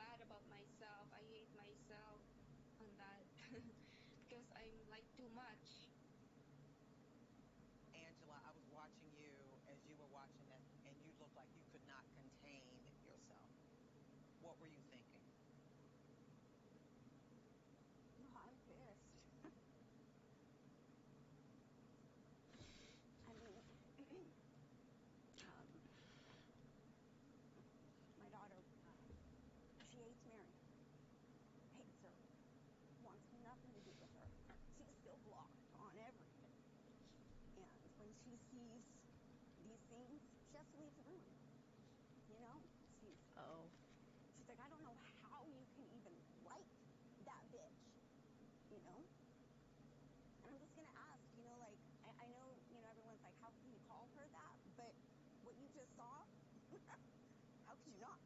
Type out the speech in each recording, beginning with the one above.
bad about myself. I hate myself on that because I'm like too much. Angela, I was watching you as you were watching that, and you looked like you could not contain yourself. What were you thinking? No, I'm pissed. I mean, my daughter, she hates Mary. Hates her. Wants nothing to do with her. She's still blocked on everything. And when she sees these things, she has to leave the room. You know? She's like, I don't know how you can even like that bitch. You know? And I'm just gonna ask, you know, like, I know, you know, everyone's like, how can you call her that? But what you just saw, how could you not?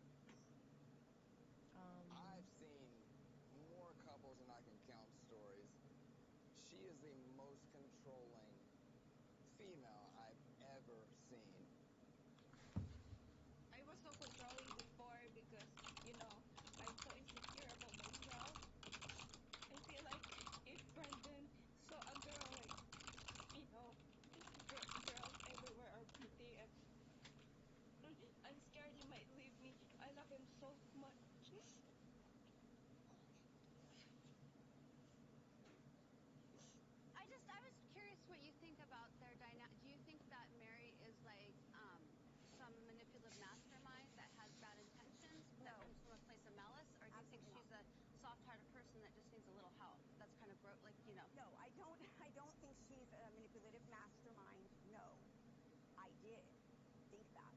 I've seen more couples than I can count stories. She is the most controlling female I've ever seen. I was so controlling before because, you know, I'm so insecure about myself. I feel like if Brandon saw a girl, like, you know, girls everywhere are pretty, and I'm scared he might leave me. I love him so much. I was curious what you think about their dynamic. Do you think that Mary is like some manipulative mastermind that has bad intentions that comes from a place of malice, or do you think she's a soft-hearted person that just needs a little help? That's kind of like, you know. No, I don't think she's a manipulative mastermind. No. I did think that.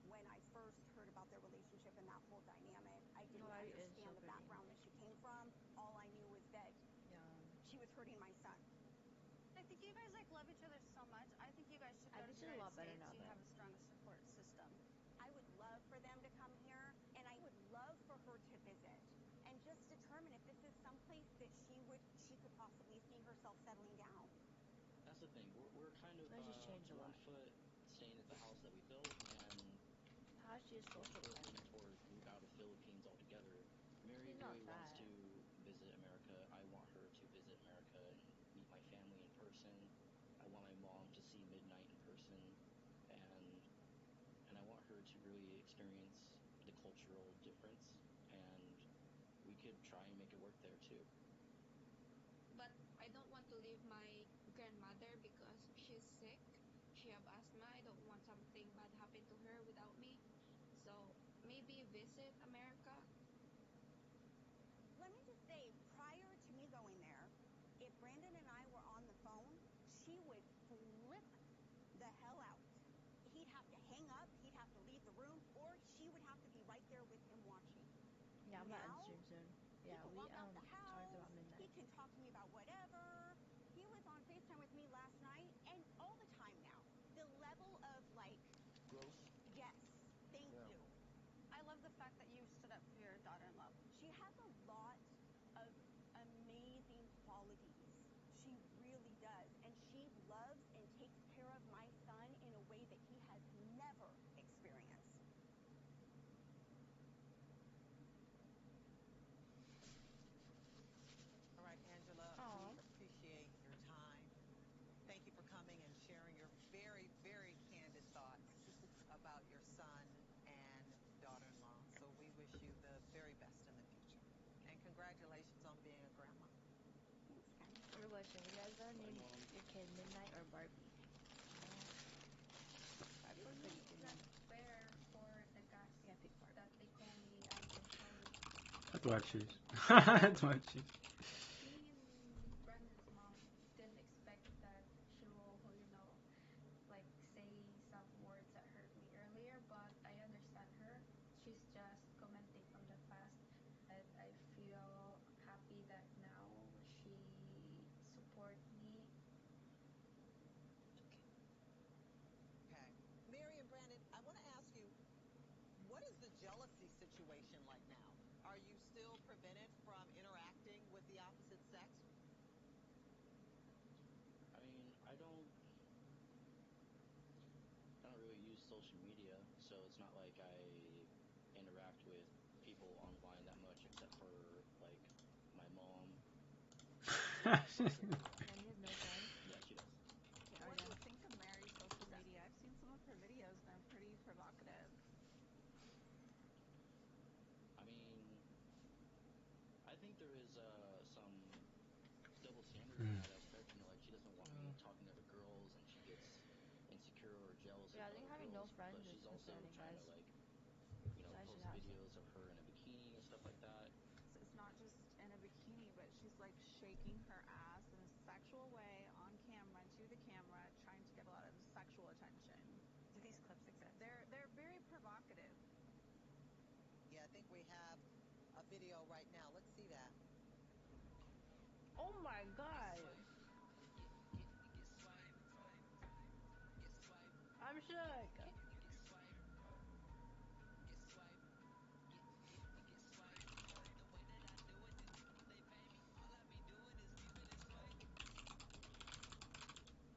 When I first heard about their relationship and that whole dynamic, I didn't understand the background that she came from. All I knew was that she was hurting my son. I think you guys like love each other so much. I think you guys should go to the United States. You have a stronger support system. I would love for them to come here, and I would love for her to visit and just determine if this is someplace that she could possibly see herself settling down. That's the thing. We're kind of 1 foot staying at the house that we built, and 1 foot leaning towards move out of Philippines altogether. Mary really wants to visit America. I want her to visit America and meet my family in person. I want my mom to see midnight in person, and I want her to really experience the cultural difference, and we could try and make it work there too. But I don't want to leave my grandmother because she's sick. She have asthma. I don't want something bad happen to her without me. So maybe visit America. Let me just say, prior to me going there, if Brandon and I were on the phone, she would flip the hell out. He'd have to hang up, he'd have to leave the room, or she would have to be right there with him watching. Yeah, I'm not in stream soon. Yeah, we out the house, talked about midnight. He can talk to me about whatever. He was on FaceTime with me last night, and all the time now. The level of, like... Growth? Yes. Thank you. I love the fact that you stood up for your daughter-in-law. She has a lot of amazing qualities. She really does. And she loves and takes care of my son in a way that he has never experienced. All right, Angela, we appreciate your time. Thank you for coming and sharing your very, very candid thoughts about your son and daughter-in-law. So we wish you the very best in the future. And congratulations on being a grandma. What question? You guys gonna name your kid Midnight or Barbie? Barbie was pretty good. It's not fair for the cast that they call me controlling. That's what I choose. That's what I choose. Me and Brandon's mom didn't expect that she will, you know, like say some words that hurt me earlier, but I understand her. She's just commenting from the past. And I feel happy that now she support me. Okay. Mary and Brandon, I want to ask you, what is the jealousy situation like now? Are you still prevented from interacting with the opposite sex? I mean, I don't really use social media, so it's not like I interact with people people online that much except for like my mom. Danny has no friends? Yeah, she does. Okay, what do you think of Mary's social media? I've seen some of her videos and they're pretty provocative. I mean, I think there is some double standard in that aspect. You know, like she doesn't want me talking to other girls, and she gets insecure or jealous of Yeah, I think other having no girls. friends But is she's also concerning, trying guys. to like, you know, So I should post have videos some. of her in a bikini and stuff like that. It's not just in a bikini, but she's like shaking her ass in a sexual way on camera, to the camera, trying to get a lot of sexual attention. Do these clips exist? They're very provocative. Yeah, I think we have a video right now. Let's see that. Oh my god! I'm shook!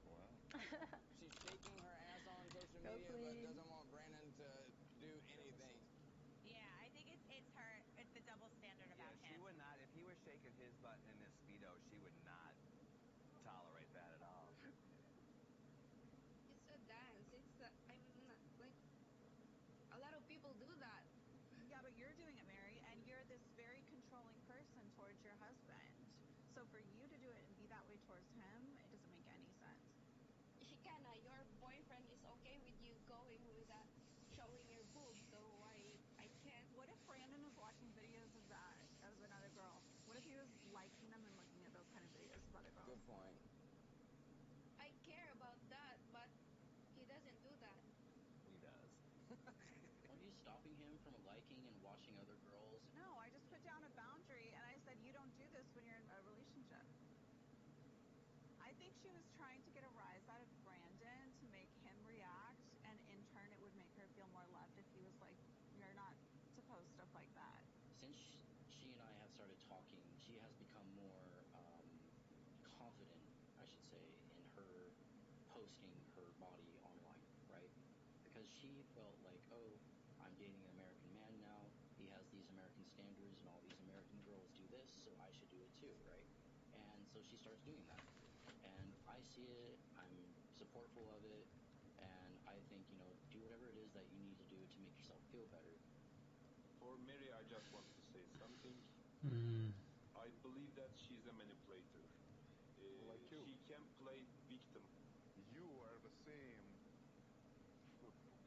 Wow. She's shaking her ass on social Go media, but Queen. doesn't want Brandon to do anything. Yeah, I think it's the double standard about him. She would not, if he was shaking his butt in this Speedo, she would not tolerate that at all. It's a dance. I'm not, like, a lot of people do that. Yeah, but you're doing it, Mary, and you're this very controlling person towards your husband. So for you to do it and be that way towards him, it doesn't make any sense. Shikana, your boyfriend is okay with you going with that, showing your boobs, so I can't. What if Brandon was watching videos of that, of another girl? What if he was liking them and looking at those kind of videos of other girls? Good point. I care about that, but he doesn't do that. He does. Are you stopping him from liking and watching other girls? No, I just put down a boundary and I said, you don't do this when you're in a relationship. I think she was trying to get a rise out of Brandon to make him react, and in turn it would make her feel more loved if he was like, you're not to post stuff like that. Since she and I have started talking, she has become more confident, I should say, in her posting her body online, right? Because she felt like, oh, I'm dating an American man now. He has these American standards, and all these American girls do this, so I should do it too, right? And so she starts doing that. And I see it, I'm supportful of it, and I think, you know, do whatever it is that you need to do to make yourself feel better. For Mary, I just want to say something. I believe that she's a manipulator. Like you. She can play victim. You are the same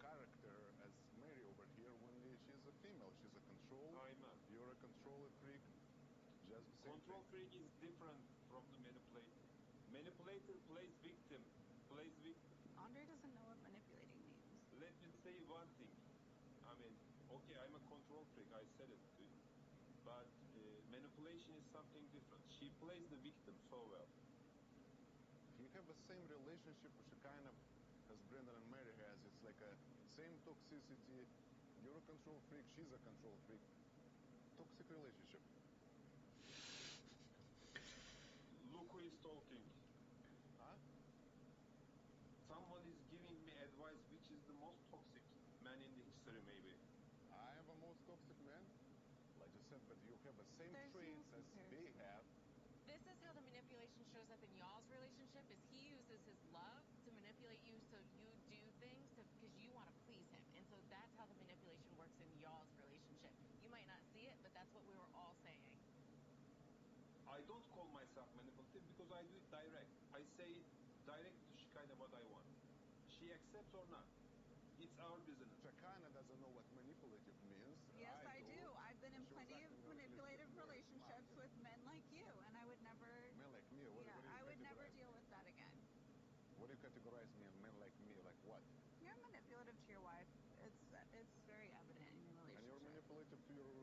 character as Mary over here when she's a female. She's a control. I'm a You're a controller freak. Just the same control thing. freak is different from the manipulator. Manipulator plays victim. Andre doesn't know what manipulating means. Let me say one thing. I mean, okay, I'm a control freak. I said it to you. But manipulation is something different. She plays the victim so well. You have the same relationship which kind of as Brandon and Mary has. It's like a same toxicity. You're a control freak. She's a control freak. Toxic relationship. Look who is talking. Huh? Someone is giving me advice which is the most toxic man in the history, maybe. I am the most toxic man. Like I said, but you have the same There's traits no as they have. This is how the manipulation shows up in y'all's relationship, is he uses his love to manipulate you so you do things because you want to please him. And so that's how the manipulation works in y'all's relationship. You might not see it, but that's what we were all saying. I don't call myself manipulative because I do it direct. I say direct to Shikana what I want. She accepts or not. It's our business. Shakana doesn't know what manipulative means. Yes, I do. I've been in She was plenty of acting very manipulative more relationships with men like you, and I would never. Men like me? What do you I would never categorize deal me? with that again. What do you categorize me? Men like me? Like what? You're manipulative to your wife. It's very evident in your relationship. And you're manipulative to your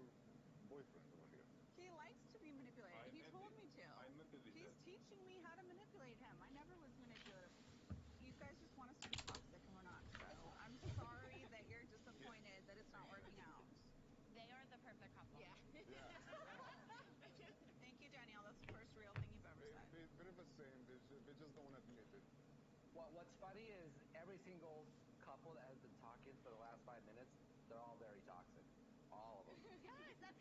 boyfriend over here. He likes to be manipulated. He told me to. I'm happy with He's that. teaching me how to manipulate him. I never was manipulative. You guys just want us to be toxic, and we're not. So I'm sorry that you're disappointed that it's not working out. They are the perfect couple. Yeah. Yeah. Thank you, Danielle. That's the first real thing you've ever said. They're the same. They just don't admit it. What's funny is every single couple that has been talking for the last 5 minutes, they're all very toxic. All of them. Yes, that's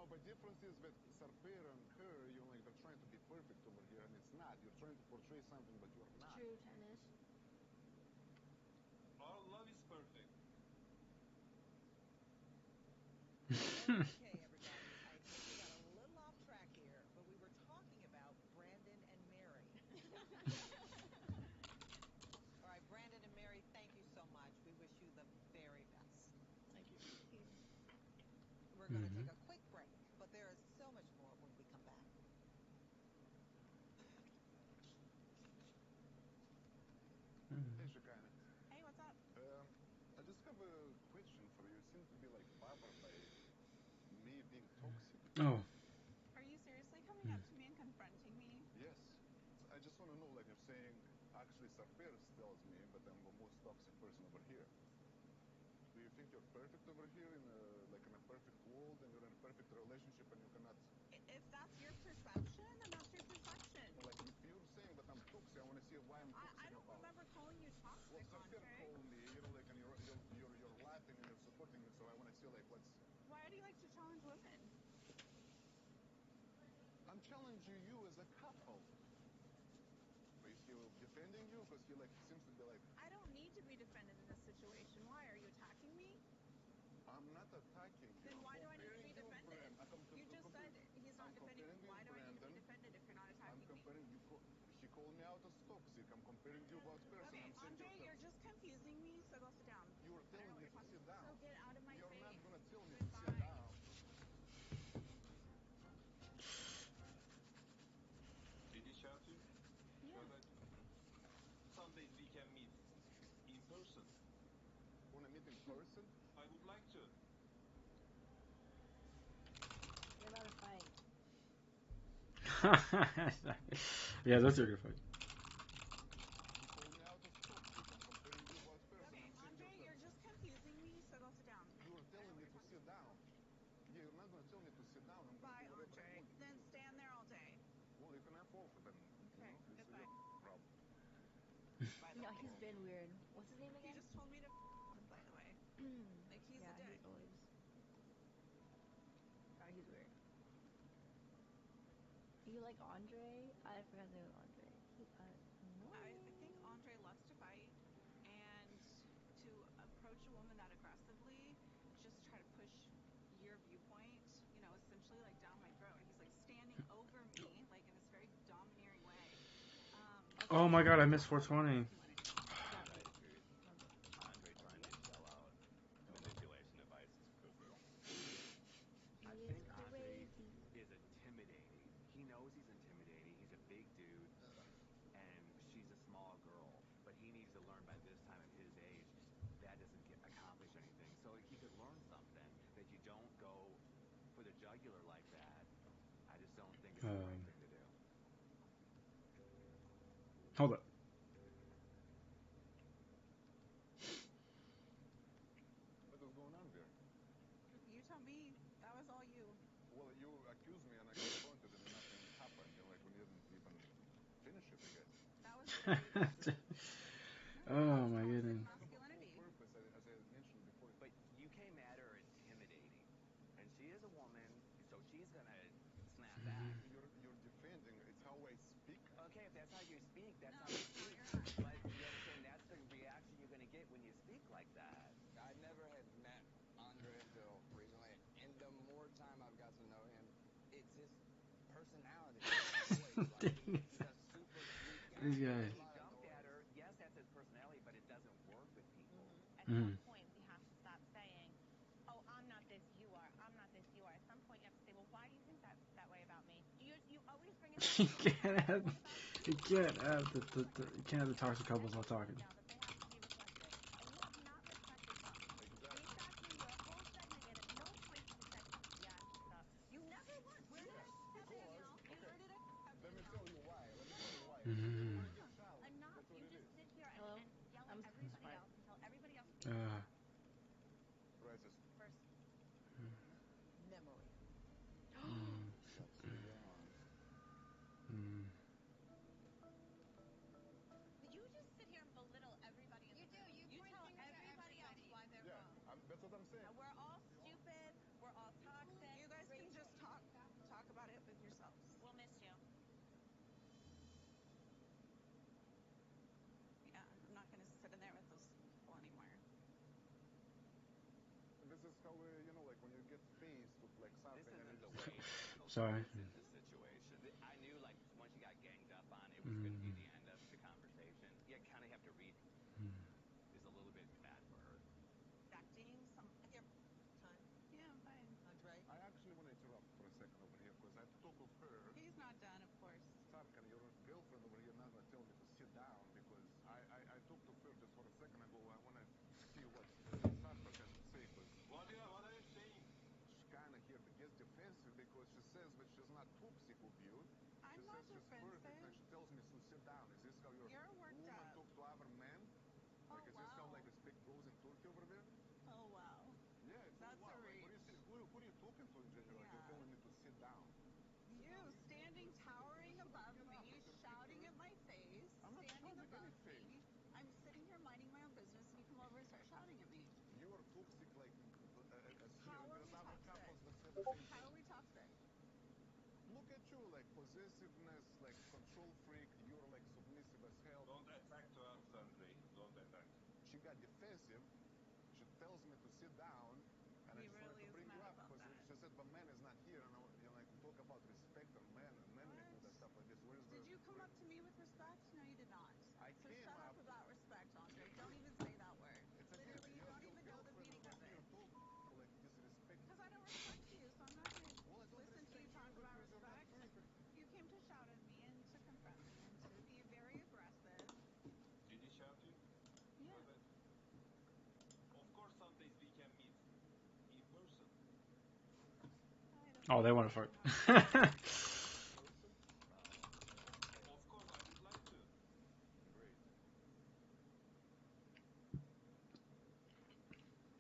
No, but difference is that Sarper and her, you know, like they're trying to be perfect over here, and it's not. You're trying to portray something, but you're not. True, tennis. Our love is perfect. Okay, everybody. I admit we got a little off track here, but we were talking about Brandon and Mary. All right, Brandon and Mary, thank you so much. We wish you the very best. Thank you. We're going to take a quick break, but there is so much more when we come back. Hey, Shekinah. Hey, what's up? I just have a question for you. You seem to be like bothered by me being toxic. Oh. Are you seriously coming up to me and confronting me? Yes. I just want to know, like you're saying, actually Sarper tells me, but I'm the most toxic person over here. Do you think you're perfect over here in a perfect world, and you're in a perfect relationship, and you cannot? If that's your perception, then that's your perception. Well, like if you're saying that I'm toxic, I want to see why I'm toxic. I don't remember calling you toxic. Well, Sarper called me, you know, like, and you're laughing and you're supporting me, so I want to see like what's. Why do you like to challenge women? I'm challenging you as a couple. Is he defending you? Because he like seems to be like. I don't need to be defended in this situation. Why? Are you attacking me? I'm not attacking you. Then why do I need to be defended? You just said he's not defending me. Why do I need to be defended if you're not attacking me? I'm comparing you. He called me out as toxic. I'm comparing you about person. Okay, I'm saying Andre, you're just confusing me, so go sit down. You were telling me to sit down. So get out of my You're face. not going to tell me to sit down. Did he shout you? Yeah. Sundays we can meet in person. Want to meet in person? I would like to. You're about to fight. Yeah, those are good fight. He called me out as toxic. I'm comparing you about person. Okay, Andre, you're just confusing me, so go sit down. You were telling me to sit down. Yeah, you're not going to tell me to sit down. I'm going to do whatever I want. Then stand there all day. Well, you can have both of them. Okay, you know, goodbye. It's your problem. No, he's been weird. What's his name again? He just told me to by the way. Like, he's a dick. He's always. Oh, he's weird. You like Andre? I forgot the name of Andre. He annoying. I think Andre loves to fight, and to approach a woman that aggressively, just try to push your viewpoint, you know, essentially like down my throat. He's like standing over me, like in this very domineering way. Oh my god, I missed 420. Andre trying to shell out manipulation devices cuckoo. He I is think Andre crazy. is intimidating. He knows he's intimidating. He's a big dude, and she's a small girl. But he needs to learn by this time at his age that doesn't accomplish anything. So he could learn something that you don't go for the jugular like that. I just don't think it's the right thing to do. Hold up. What is going on there? You tell me. That was all you. Well, you accused me and I confronted and nothing happened. You know, like we didn't even finish it, I guess. That was very Oh my goodness. masculinity. The whole purpose, as I mentioned before. But you came at her intimidating, and she is a woman, so she's gonna snap back. You're defending. It's how I speak. Okay, if that's how you speak, that's how you speak. But you understand that's the reaction you're gonna get when you speak like that. I never had met Andre until recently, and the more time I've got to know him, it's his personality. He's a super sweet guy. These guys. He jumped at her. Yes, that's his personality, but it doesn't work with people. At some point, we have to stop saying, "Oh, I'm not this, you are. I'm not this, you are." At some point, you have to say, "Well, why do you think that way about me?" You always bring it up. You can't have the toxic couples while talking. That they have to be respected, and you have not respected them. Exactly. We've sat through your whole segment, and at no point have you said, "Yeah, stop." You never once. Where did I have Danielle? Okay. Where did I have Let me Danielle? tell you why. You want to get challenged. Enough. That's what You it just is. sit here Hello? and yell at everybody else and tell everybody else. Right, just First. Memory. Shuts through your arms. You just sit here and belittle everybody in the room. You tell everybody else why they're wrong. that's what I'm saying. We're all stupid. We're all toxic. You guys can just this is how you know, like when you get faced with like something. This isn't and the way to handle Sorry. this situation. I knew like once you got ganged up on, it was going to be the end of the conversation. You kind of have to read. Is a little bit bad for her. Acting some here time. Yeah, I'm fine. Andre. I actually want to interrupt for a second over here because I talk with her. He's not done, of course. Tarkan, your girlfriend over here not gonna tell me to sit down because I talked to her just for a second ago. I want to see what Sarper has to say because What are you saying? she kind of here gets defensive because she says that she's not toxic with you. I'm She not says she's perfect and defensive. she tells me to sit down. Is this how your You're worked woman up. talk to other men? Like, Oh, is this how wow. like the speak goes in Turkey over there? Oh, wow. Yeah, it's That's wow. a Like, reach. who are you talking to in general? Like, you're Yeah. telling me to sit down. You standing towering above me, shouting at my face, I'm not standing shouting above any face. me. I'm sitting here minding my own business, and you come over and start shouting at me. You are toxic, like as How are there's we other toxic? couples that say the same How thing. are we toxic? Look at you, like possessiveness, like control freak. You're like submissive as hell. Don't attack to us, Andre. Don't attack. She got defensive. She tells me to sit down, and I He just really wanted to is bring you mad up about because that. she said the man is not here, and like to talk about respect and manlyhood and stuff like this. Where is Did you come up to me with respect? No, you did not. I So came shut up up. about respect, Andre. Don't even say that word. It's Literally, you your don't even know the girlfriend meaning over of here it. talk like disrespect. Because I don't respect you, so I'm not going to Well, I don't listen to you respect talk you about because you're not respect. perfect. You came to shout at me and to confront me and to be very aggressive. Did he shout you? Yeah. Of course, some days we can meet in person. Oh, they want to fart. Person? Of course, I would like to. Great.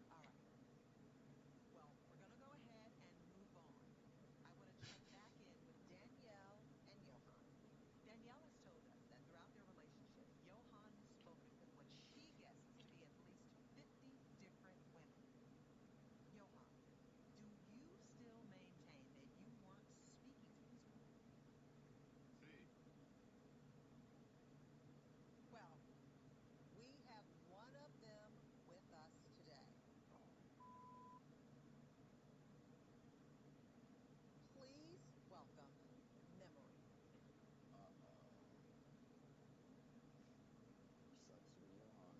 All right. Well, we're going to go ahead and move on. I want to check back in with Danielle and Johan. Danielle has told us that throughout their relationship, Johan has spoken with what she guesses to be at least 50 different women. Johan, do you still maintain that you weren't speaking to these women? See. Well, we have one of them with us today. Please welcome Memory. Sucks for Johan.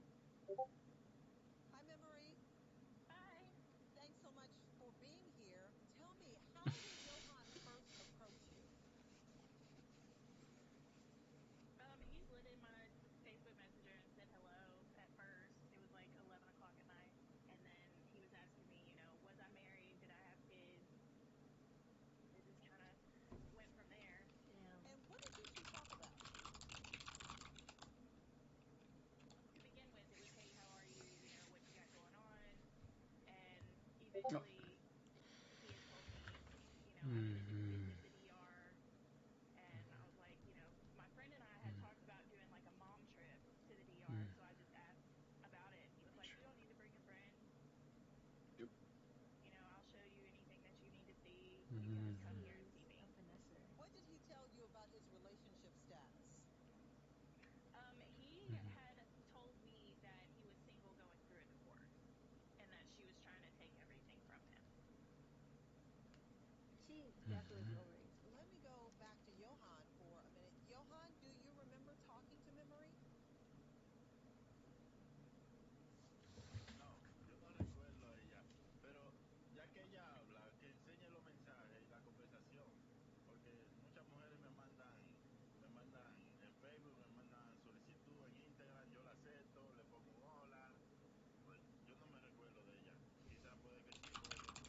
Hi, Memory. Hi. Thanks so much for being here. Tell me, how did Johan first approach you? He slid in my Facebook Messenger and said hello at first. It was like 11 o'clock at night. And then he was asking me, was I married? Did I have kids? It just kind of went from there. And what did you two talk about? To begin with, it was, hey, how are you? What you got going on? And eventually he had told me, I needed to visit the DR. And I was like, my friend and I had talked about doing like a mom trip to the DR. So I just asked about it. He was like, you don't need to bring a friend. Yep. I'll show you anything that you need to see. You can just come here and see me. What did he tell you about his relationship status? He had told me that he was single going through a divorce and that she was trying to take everything from him. She definitely was overrated. Let me go back to Johan for a minute. Johan, do you remember talking to Memory? No, yo no recuerdo a ella, pero ya que ella habla, que enseñe los mensajes y la conversación, porque muchas mujeres me mandan en Facebook, me mandan solicitud en Instagram, yo la acepto, le pongo un hola, pues yo no me recuerdo de ella, quizás puede que sí, puede que no.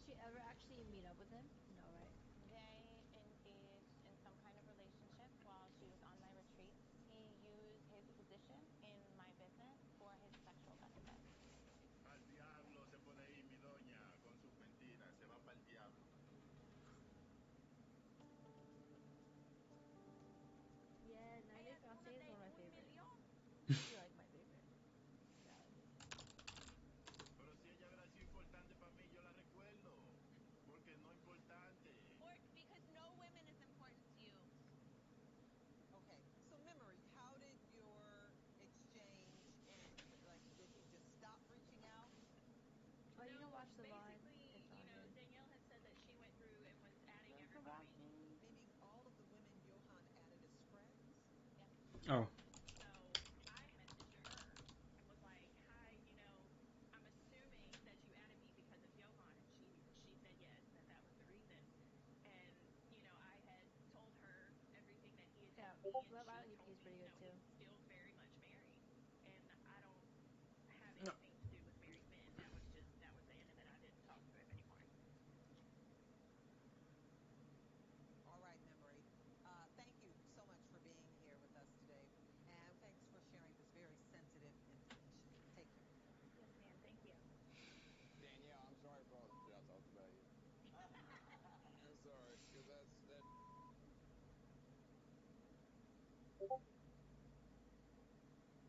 she ever actually meet up with him? No, right? They engaged in some kind of relationship while she was on my retreat. He used his position in my business for his sexual benefit. Al diablo se puede ir mi doña con sus mentiras. Se va para el diablo. Yeah, 90 Day Fiancé is one of my favorites. You like my favorite. Reality. Pero si ella hubiera sido importante para mí, yo la recuerdo. Porque no importante. Because no woman is important to you. Okay, so memory, how did your exchange end? Like, did he just stop reaching out? Oh, you can watch the VOD. Basically, It's on good. Danielle had said that she went through and was adding Look everybody. about me. Meaning all of the women Johan added as friends? Yeah. Oh. So I messaged her and was like, hi, I'm assuming that you added me because of Johan. And she said yes, that was the reason. And, I had told her everything that he had told me. And Love she EP told is me, pretty good too. he's still very much married. And I don't have No. anything to do with married men. That was the end of it. I didn't talk to him anymore. All right, memory. Thank you so much for being here with us today. And thanks for sharing this very sensitive information. Take care. Yes, ma'am. Thank you. Danielle, I'm sorry for all the shit I talked about you. I'm sorry, because that.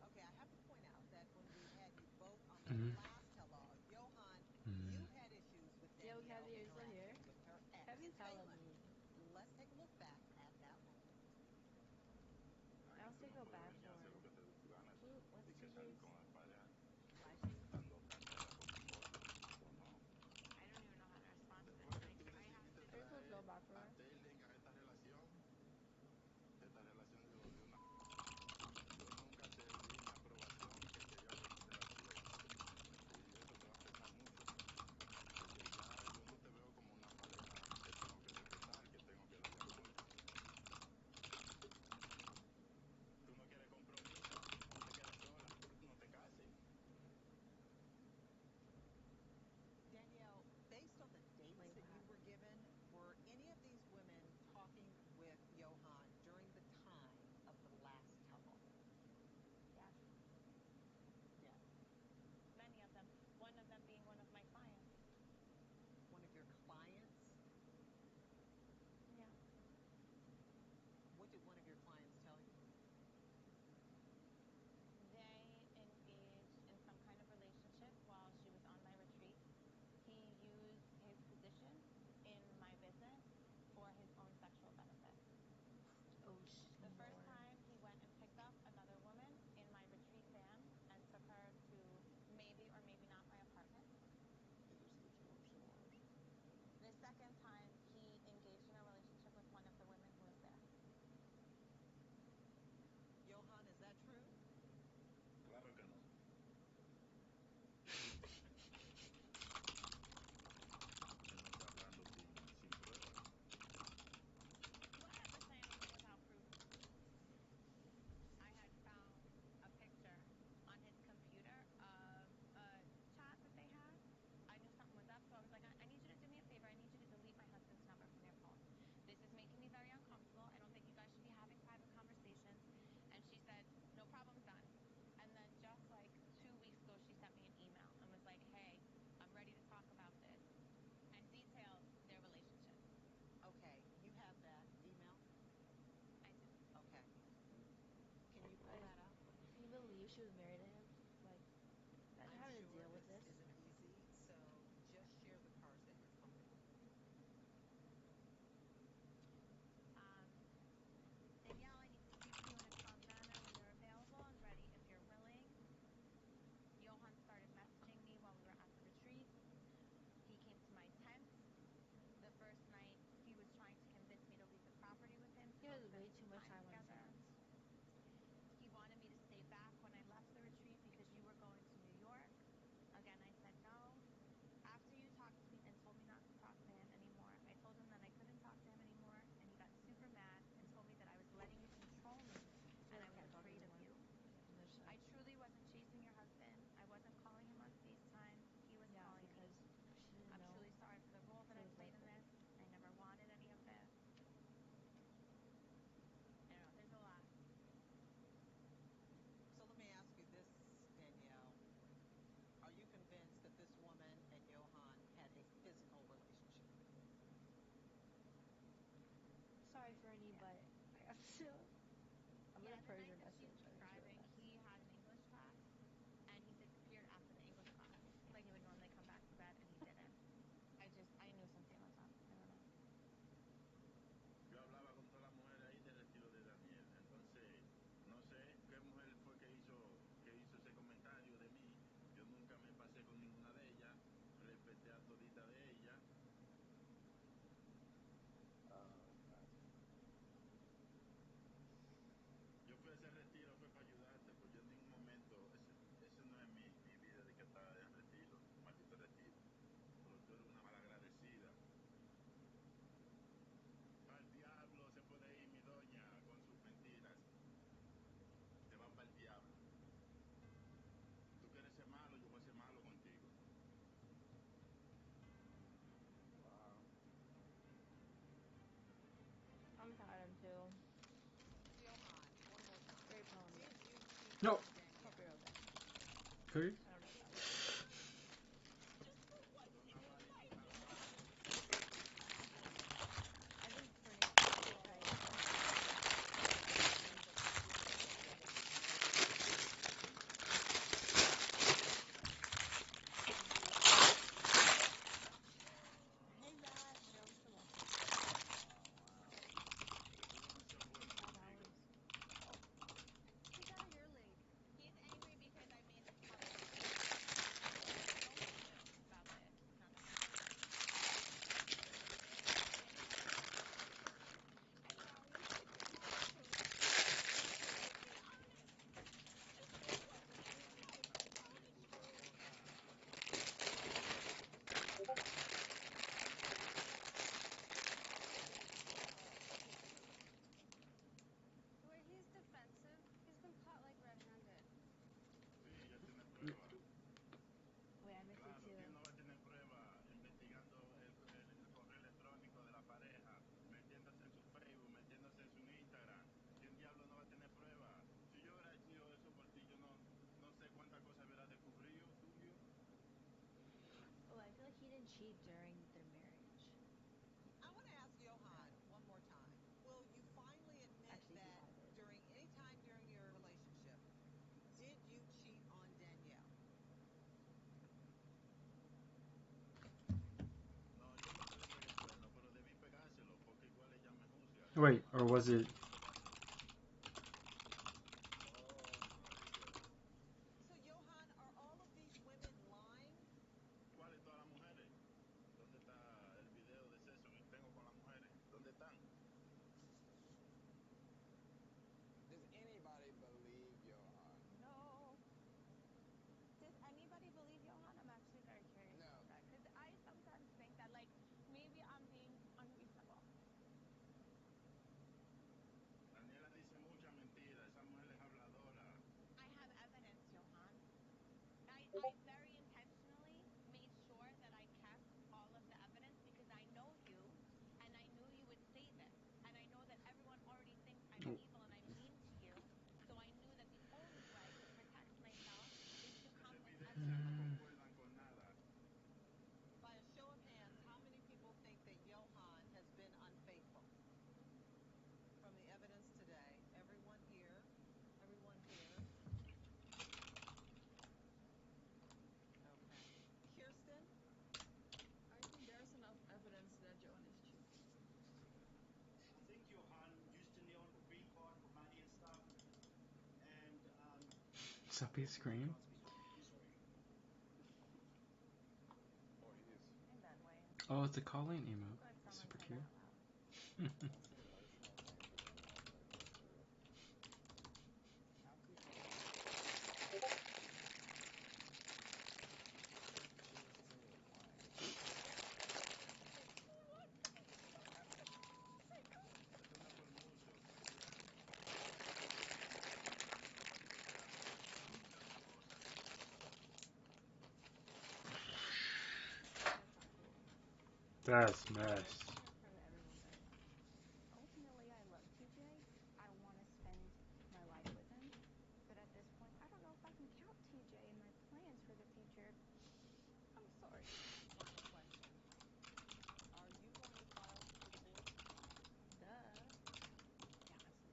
Okay, I have to point out that when we had you both on the Mhm. last tell-all, Johan, Mhm. you had issues with Yeah, we have Danielle the Ursula here. interacting with her ex, Kevin's hella Phelan. mean. Let's take a look back at that moment. I'll Tú say no go puedes back venir a for hacer lo que te dé tu gana. who? What's Y que salir TJ's con la pareja live stream? dando candela por tu forma. ¿O no? I don't even know how to respond to Después this. que tú I have decidiste to. I just want to go traer back for a her. Sterling a esta relación se volvió una... Yo nunca te di mi aprobación y que sería por de la tuya. Y eso te va a pesar mucho. Porque ya yo no te veo como una pareja que tengo que respetar, que tengo que darle amor. Tú no quieres compromiso, no te quedes sola, no te cases. Danielle, based on the dates that you were given, were any of these women talking with Johan during the time of the last tell-all? Yes. Yes. Many of them. One of them being one of my clients. One of your clients? Yeah. What did one of your clients tell you? They engaged in some kind of relationship while she was on my retreat. He used his position in my business for his own sexual benefit. Oh, The first time he went and picked up another woman in my retreat van and took her to maybe or maybe not my apartment. Either switch worse or worse. The second time he engaged in a relationship with one of the women who was there. Johan, is that true? Claro que no. Él me está hablando sin pruebas. You would never say anything without proof. I had found a picture on his computer of a chat that they had. I knew something was up, so I was like, I need you to do me a favor. I need you to delete my husband's number from your phone. This is making me very uncomfortable. I don't think you guys should be having private conversations. And she said, no problem, done. And then just like 2 weeks ago, she sent me an email and was like, hey, I'm ready to talk about this. And detailed their relationship. Okay, you have that email? I do. Okay. Can you pull that up? Can you believe she was married to him? Like, imagine I'm having to sure deal with this. isn't easy, so just share the parts that you're comfortable with. Danielle, I need to speak to you in a calm manner when you're available and ready if you're willing. Johan started messaging me while we were at the retreat. He came to my tent. The first night, he was trying to convince me to leave the property with him. He has way too much time on his together. hands. He wanted me to stay back when I left the retreat have to. I'm Yeah, gonna the purge night your that she's message. I think it's really describing, messy. he had an English class and he disappeared after the English class. Like he would normally come back to bed and he didn't. I knew something was up. I don't know. Yo hablaba con todas las mujeres ahí del estilo de Daniel. Entonces, no sé qué mujer fue que hizo ese comentario de mí. Yo nunca me pasé con ninguna de ellas. Respeté a todita de ellas. Yo fui a ese retiro, fue para ayudarte, pues yo en ningún momento, ese no es mi vida de que estar en retiro, maldito retiro. Pero tú eres una malagradecida. Al diablo se puede ir mi doña con sus mentiras. Te va para el diablo. Tú quieres ser malo, yo voy a ser malo contigo. I'm tired of him too. Johan, one more time. Very pony. Did you cheat No. on Danielle? Hope you're okay. Who? I don't know about that. I think for Nick, hey Matt, me gusta mucho. $5. He got a your link. He's angry because I made this public. Don't blame him about this. It's not that bad. And Molly, let's be honest. Just say what you feel like. Tell the truth. Wait, he's defensive. He's been caught like red-handed. Sí, él tiene prueba. Wait, I missed it Claro, too. ¿quién no va a tener prueba investigando el correo electrónico de la pareja, metiéndose en su Facebook, metiéndose en su Instagram? ¿Quién diablo no va a tener prueba? Si yo hubiera hecho eso por ti, yo no sé cuántas cosas hubiera descubrido tuyo. Oh, I feel like he didn't cheat during their marriage. I want to ask Johan one more time. Will you finally admit Actually, he that has it. during any time during your relationship, did you cheat on Danielle? No, yo nunca le pegué el cuerno, pero debí pegárselo, porque igual ella me juzga. Wait, or was it? So, Johan, are all of these women lying? ¿Cuáles todas las mujeres? ¿Dónde está el video de sexo que tengo con las mujeres? ¿Dónde están? Does anybody believe Johan? No. Does anybody believe Johan? I'm actually very curious No. about that because I sometimes think that like maybe I'm being unreasonable. Daniela dice mucha mentira, esa mujer es habladora. I have evidence, Johan. I very intentionally made sure that I kept all of the evidence because I know you and I knew you would say this. And I know that everyone already thinks I'm evil and I'm mean to you. So I knew that the only way to protect myself is to come Esa with evidencia evidence. no concuerdan con nada. By a show of hands, how many people think that Johan has been unfaithful? From the evidence today, everyone here, everyone here. Okay. Kirsten? I think there's enough evidence that Johan is cheating. I think Johan used to kneel on the green card for money and stuff. And Suppy scream. I'm sorry. Oh, he is. I'm done, Wayne. Oh, it's a Colleen I'm emote. glad someone Super said cute. that out loud. That's so nice not saying to them out like that for real. How could you lie? She was truly lying. Esto no es por mucho, tranquila. Muchas cosas. That's not cool. That's I'm mess. saying this for everyone's benefit. Ultimately, I love TJ. I want to spend my life with him. But at this point, I don't know if I can count TJ in my plans for the future. I'm sorry. Final question. Are you going to file for divorce? Duh. Yes.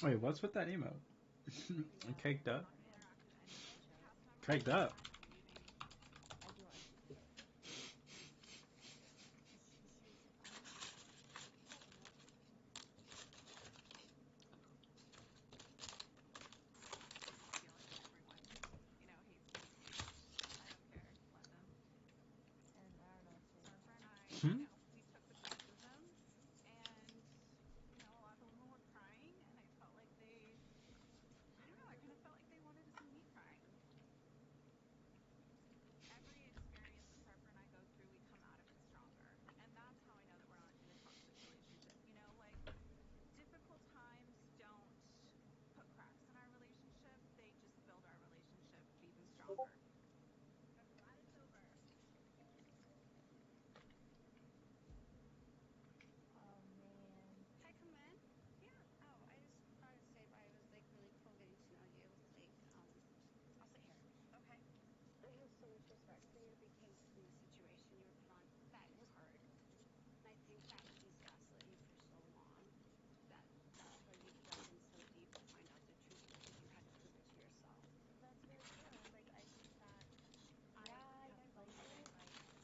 Wait, what's with that emote? Yeah, Caked up? not him. I know for sure. Caked up. I do want to see it. She was fine. He doesn't know. Just stealing everyone. You know, hates me. I don't care. Let them. And I don't know what to say Sarper and anymore. I, you know, we took the criticism, and you know, a lot of the women were crying, and I felt like they, I don't know, I kind of felt like they wanted to see me crying. Every experience that Sarper and I go through, we come out of it stronger, and that's how I know that we're not in a toxic relationship. You know, like difficult times don't put cracks in our relationship; they just build our relationship even stronger. I'm glad it's over. Oh man. Can I come in? Yeah. Oh, I just thought I'd say bye. It was like really cool getting to know you. It was like, I'll sit here. Okay. I have so much respect for you because in the situation you were put on, that was hard. And I think that he's gaslit you for so long that's why you dug in so deep to find out the truth because you had to prove it to yourself. That's very true. And like I think that Yeah, I I have like felt it. like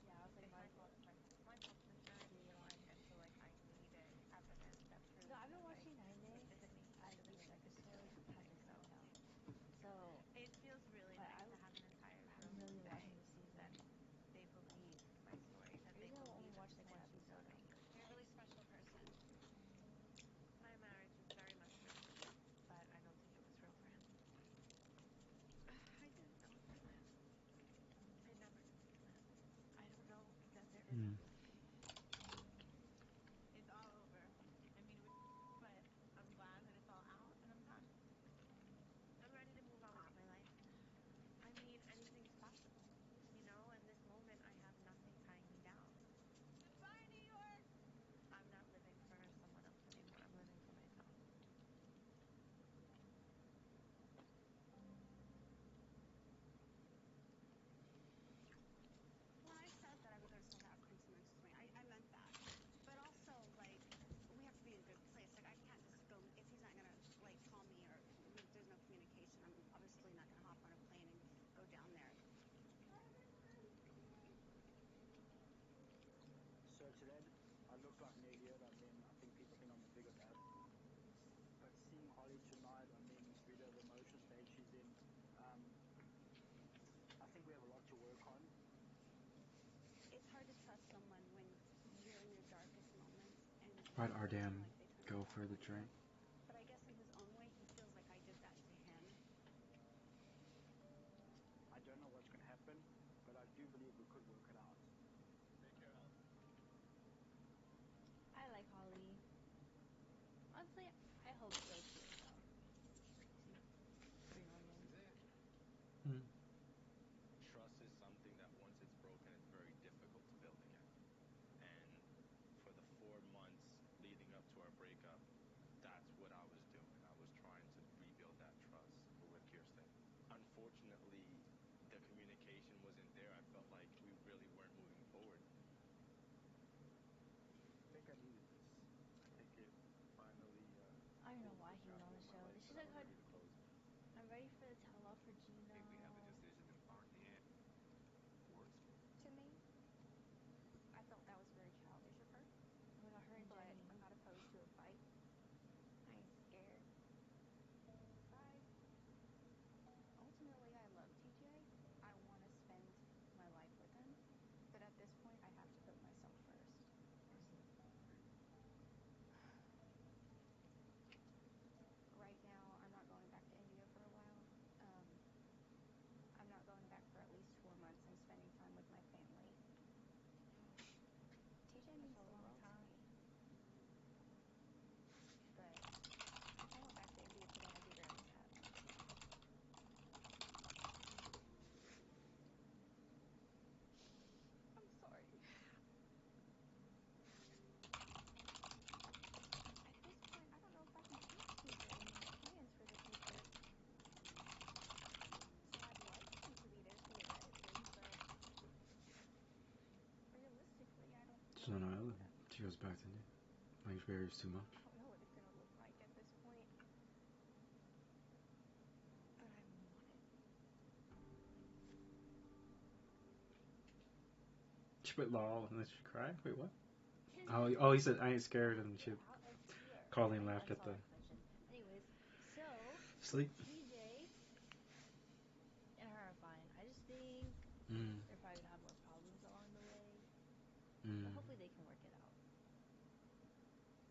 yeah, I was like It's my fault. It's my fault for sharing too much. I feel like I needed evidence that no, proves I've been that like watching 9 days this since needs at to be each episode changed. hasn't So come out. So it feels really but nice to have an entire I'm group really say watching this season. that they believe my story, that they Usually I'll only believe that watch this like one relationship episode will of make a You're a really change. special person. My marriage is very much for me, but I don't think it was real for him. I didn't know it could last. I never knew it could last. I don't know that there is a hope. It's all over. I mean, but I'm glad that it's all out and I'm done. I'm ready to move on with my life. I mean, anything's possible, you know? In this moment, I have nothing tying me down. Goodbye, New York! I'm not living for someone else anymore. I'm living for myself. When I said that I was going to still have intimate with me, I meant that. But also, like, we have to be in a good place. Like, I can't just go, if he's not going to, like, call me or there's no communication, I'm obviously not going to hop on a plane and go down there. So today, I look like an idiot. I mean, I think people think I'm the biggest ass. But seeing Holly tonight, I mean, really the emotional stage she's in, I think we have a lot to work on. It's hard to trust someone when you're in your darkest moments and Why'd they seem Ardam like they turn go their back for the on you. drink? But I guess in his own way, he feels like I did that to him. I don't know what's going to happen, but I do believe we could work it out. Take care, Al. I like Holly. Honestly, I hope so too, though. She's pretty normal. Is it? Hmm. Trust is something that once it's broken, it's very difficult to build again. And for the 4 months leading up to our breakup, that's what I was doing. I was trying to rebuild that trust with Kirsten. Unfortunately, the communication wasn't there. I felt like we really weren't moving forward. I think I needed this. I think it finally I don't know closed why the he's chapter on the in my show. life This is that I like was hard. ready to close. I'm ready for the tell-off for Gino. I think we have a decision in our hand. Works. To me, I felt that was very childish of her. Oh my god, her and But Jenny. I'm not opposed to a fight. I ain't scared. Bye. Ultimately, I love TJ. I want to spend my life with him. But at this point, I have to put myself first. Right now, I'm not going back to India for a while. I'm not going back for at least 4 months. I'm spending time with my family. TJ means That's a the long world to time. me. But if I went back to India today, I'd be very sad. I'm sorry. At this point, I don't know if I can trust TJ and my plans for the future. So I'd like him to be there theoretically, but realistically, I don't She's know on an what island. She goes back to India. Like, varies too much. I don't know what it's gonna look like at this point. She went lol and then she cried. Wait, what? Oh, he said I ain't scared, and she. Colleen laughed at the. Anyways, so Sleep. TJ and her are fine. I just think they're probably gonna have more problems along the way, but hopefully they can work it out.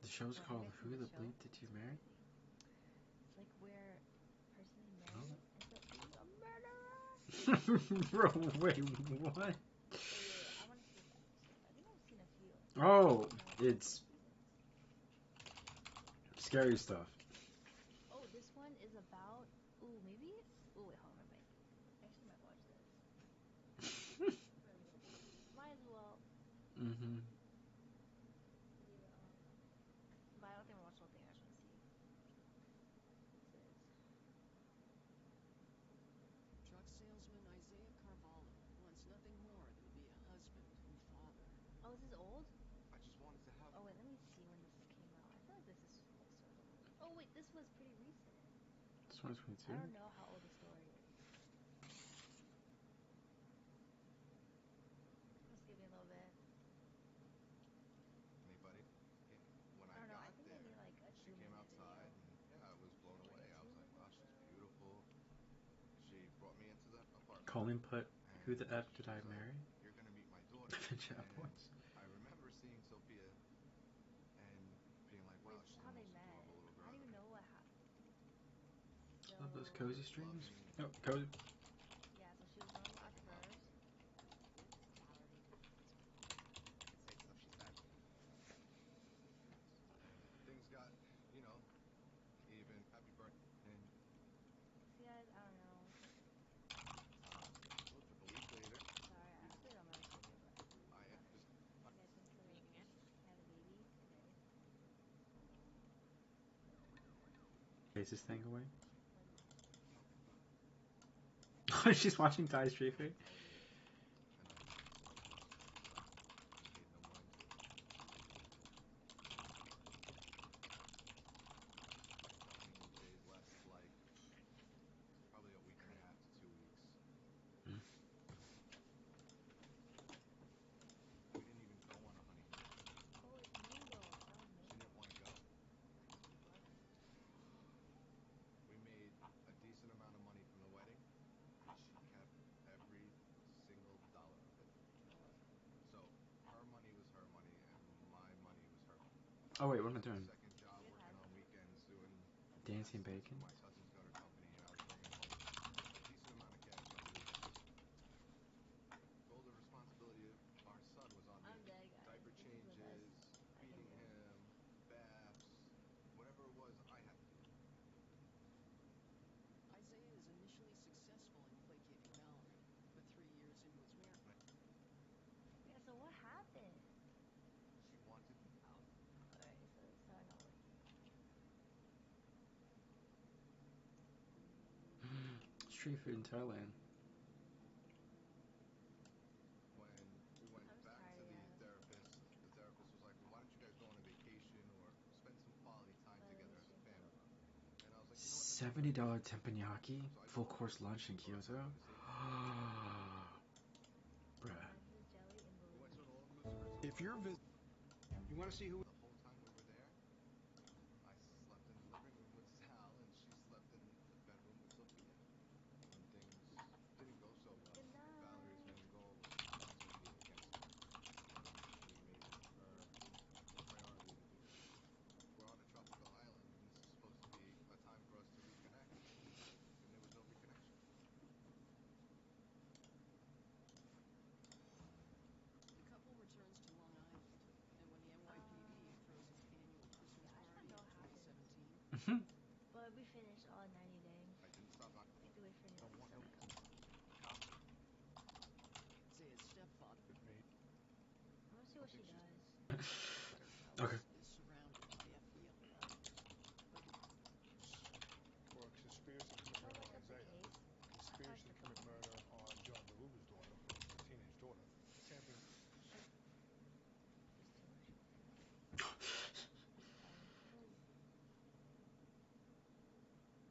The show's called Who the Bleep Did You Marry? It's like where a person they marry ends up being a murderer. Bro, wait, what? Wait, I want to see this episode. I think I've seen a few. Oh, it's scary stuff. Oh, this one is about. Ooh, maybe it's. Oh, wait, hold on. I actually might watch this. Might as well. Mm-hmm. But I don't think I'm gonna watch the whole thing. I just want to see. What's this? Truck salesman Isaiah Carvalho wants nothing more than to be a husband and father. Oh, is this old? I just wanted to have. Oh wait, let me see when this came out. I feel like this is like sort of old. Oh wait, this was pretty recent. 2022. I don't know how old the story is. I'm skipping a little bit. Anybody? When I don't know. I got think there, they made like a she came 2-minute outside video. and I was blown away. I was like, wow, she's beautiful. She brought me into the apartment. Colleen put, who the F She did I was like, marry? you're gonna meet my daughter. The chat And voice. I remember seeing Sophia and being like, wow, Wait, this she's is the how they most met. adorable little girl. I don't even know what happened. So. Love those cozy streams. Loving. Oh, cozy. Yeah, so she was normal at first. Valerie. Say stuff she said. And things got, even happy birthday. And See guys, I don't know. a week later, Sorry, I feel like I'm gonna skip it, but I just. you guys think so? They had a baby? Okay. Is this thing away? What is it? She's watching Ty streaming. Oh yeah. And then paid no mind to it. 20 days less, like probably a week and a half to 2 weeks. We didn't even go on a honeymoon. Oh, it's Mango. That was She Mango. didn't want to go. What? We made a decent amount of money from the wedding, and she kept every single dollar of it. Lord. So her money was her money, and my money was her money. Oh wait, what am I doing? Second job, working on weekends, doing Dancing assistance bacon. for my cousin's gutter company, and I was bringing home a decent amount of cash on the weekends. All the responsibility of our son was on me. I'm dead, guys. Diaper This is the best changes, I can feeding do. him, baths, whatever it was, I had to do. Isaiah is initially successful in placating Valerie, but 3 years into his marriage. Yeah, so what happened? She wanted. Oh. Alright, so it's starting not working. Street food in Thailand. When we went I'm just back tired, to the yeah. therapist was like, well, why don't you guys go on a vacation or spend some quality time together as a family? And I was like, $70 teppanyaki, full course lunch in Kyoto. Bruh. Kansas jelly in balloon. If you're you want to see who? The whole time we were there, I slept in the living room with Sal, and she slept in the bedroom with Sophia. When things didn't go so well, Good night. Valerie's main goal was to turn Sophia against me, and we made it her priority to do that. We're on a tropical island, and this is supposed to be a time for us to reconnect, and there was no reconnection. The couple returns to Long Island, and when the NYPD throws its annual Christmas party in 2017, But we finished all 90 days. I didn't stop. We have to wait for a new episode. Isaiah's stepfather I want to see what she does. Okay. is surrounded by FBI agents. For a conspiracy to commit murder on Isaiah, conspiracy to commit murder on John DeLuca's daughter, a teenage daughter, tampering. There's too much. Sorry.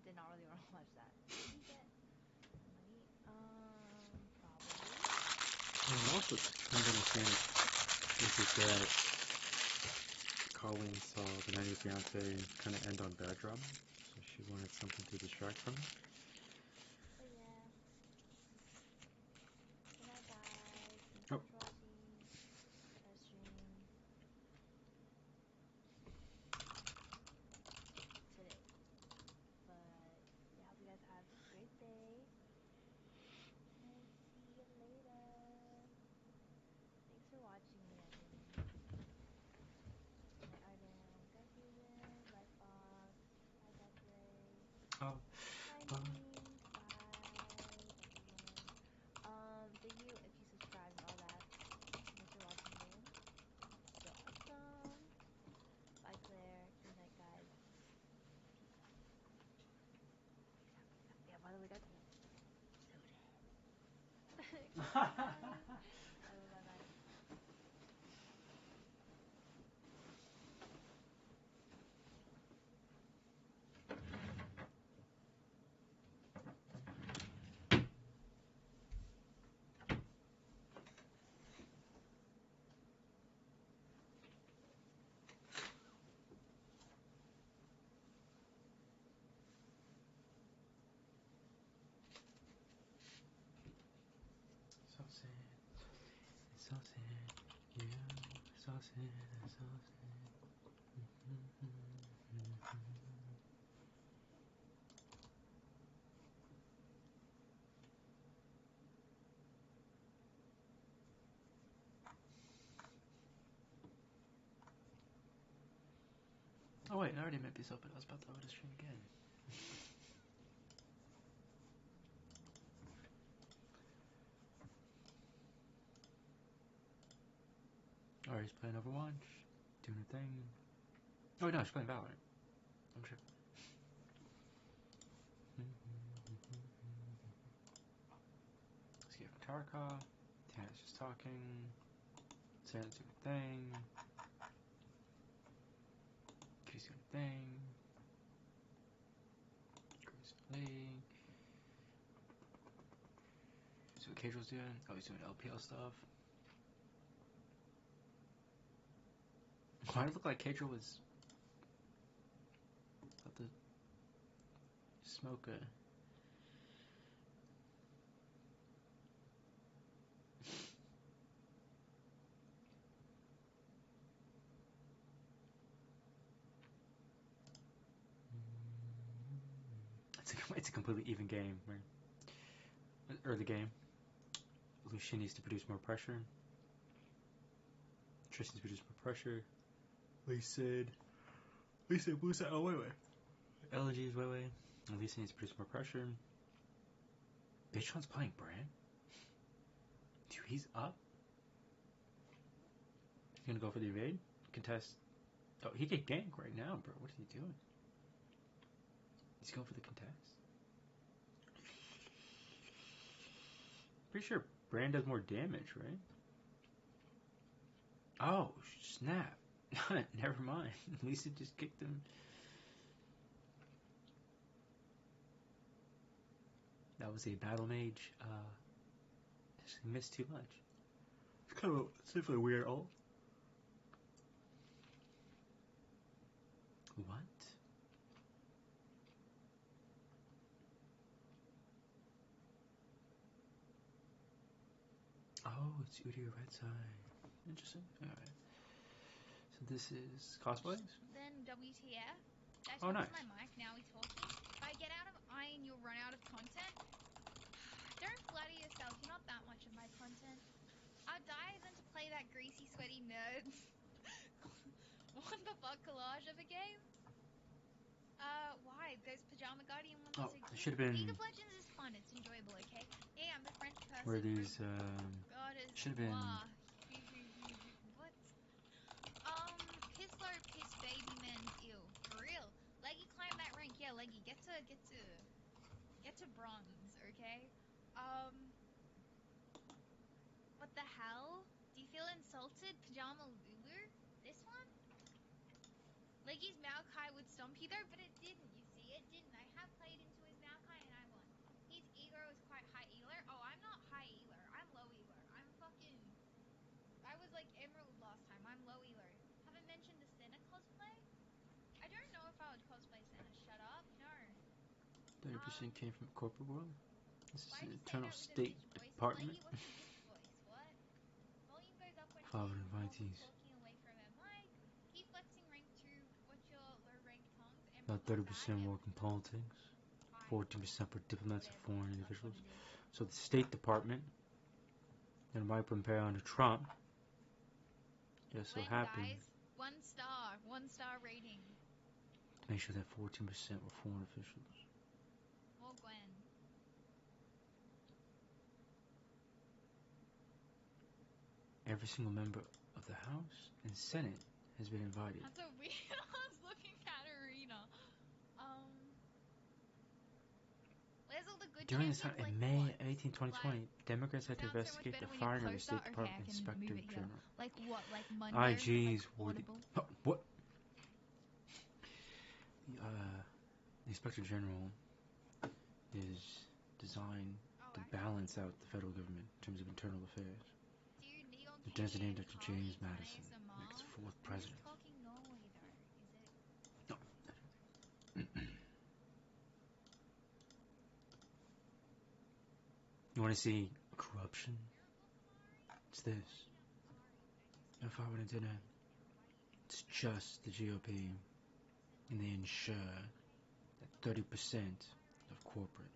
Did not really want to watch that. Did he get money? Probably. And also, trying to understand this is that Colleen saw the 90 Fiance kind of end on bad drama, so she wanted something to distract from it. But yeah. Good night, guys. Thank Oh. you for watching our stream today. But yeah, hope you guys have a great day. And see you later. Thanks for watching me, Arden. Night, Arden. Good night, Fusion. Bye, Fox. Bye, dethrey. Oh. Bye, Pink. Bye, everyone. Thank you if you subscribe and all that. Thanks for watching again. So awesome. Bye, Claire. Good night, guys. Peace out. Peace out. Peace out. Yeah, by the way, guys. So dead. Good night, guys. Bye, bye, bye, bye. So sad. It's so sad. Yeah. So sad. It's so sad. Oh wait, I already met these up, but I was about to load a stream again. Alright, he's playing Overwatch, doing a thing. Oh no, he's playing Valorant. I'm sure. Let's get Tarkov. Tana's just talking. Santa's doing a thing. Kitty's doing a thing. Grace playing. See what Cagel's doing. Oh, he's doing LPL stuff. Why did it look like Kegel was about to smoke a... It's a completely even game, right? Early game. Lucian needs to produce more pressure. Tristan needs to produce more pressure. Lisa Musa, oh wait. LG is way. Lisa needs to produce more pressure. Bitchon's playing Brand? Dude, he's up. He's gonna go for the evade? Contest. Oh, he could gank right now, bro. What is he doing? He's going for the contest. Pretty sure Brand does more damage, right? Oh, snap. Never mind. Lisa just kicked him. That was a battle mage. He missed too much. It's kind of simply weird ult. What? Oh, it's Udyr red side. Interesting. Alright. So this is cosplays? Then WTF? Did I Oh, talk nice. to my mic? Now we talking? If I get out of iron, you'll run out of content? Don't flatter yourself. You're not that much of my content. I'd die than to play that greasy, sweaty nerds. What the fuck collage of a game? Why? Those Pajama Guardian ones are so cute. Should have been... League of Legends is fun. It's enjoyable, okay? Yeah, I'm a French person. Where these, God is... should have been... What? Piss low, piss baby men's ill. For real. Leggy climb that rank. Yeah, Leggy, get to bronze, okay? What the hell? Do you feel insulted, Pajama Lulu? This one? Leggy's Maokai would stomp you though, but it didn't, you see? It didn't. I have played into his Maokai and I won. His Eager was quite high Ealer. Oh, I'm not high Ealer. I'm low Ealer. I'm fucking... if I would cosplay Santa. Shut up. No. 30% came from the corporate world. This is Why an did you say internal that with a State bitch voice? Department. What's a bitch voice? What? Volume goes up when 500 Ian Robert invitees. talking away from a mic. Keep flexing rank 2. Watch your low rank tongues. About Emerald not bad. 30% work in politics. 14% for diplomats and foreign individuals. So the State Department, and might compare on to Trump. Just so happened. Guys, 1 star. 1 star rating. To make sure that 14% were foreign officials. More Gwen. Every single member of the House and Senate has been invited. That's so weird. I was looking at Arena. Where's all the good During this time, champions? in May 18, 2020, Democrats had to sounds so much investigate better the when you're firing of the closer. State Department Okay, I can Inspector move it here. General. Like what? Like Mundo? IGs Like were the... Audible? Oh, what? The Inspector General is designed to balance out the federal government in terms of internal affairs. Dude, Neon Lieutenant Kenny named and Dr. Carly James on Madison, ASMR. next 4th I'm president. just talking normally though. Is it? No. You want to see corruption? It's this. If I went to dinner, it's just the GOP, and they ensure that 30% of corporate,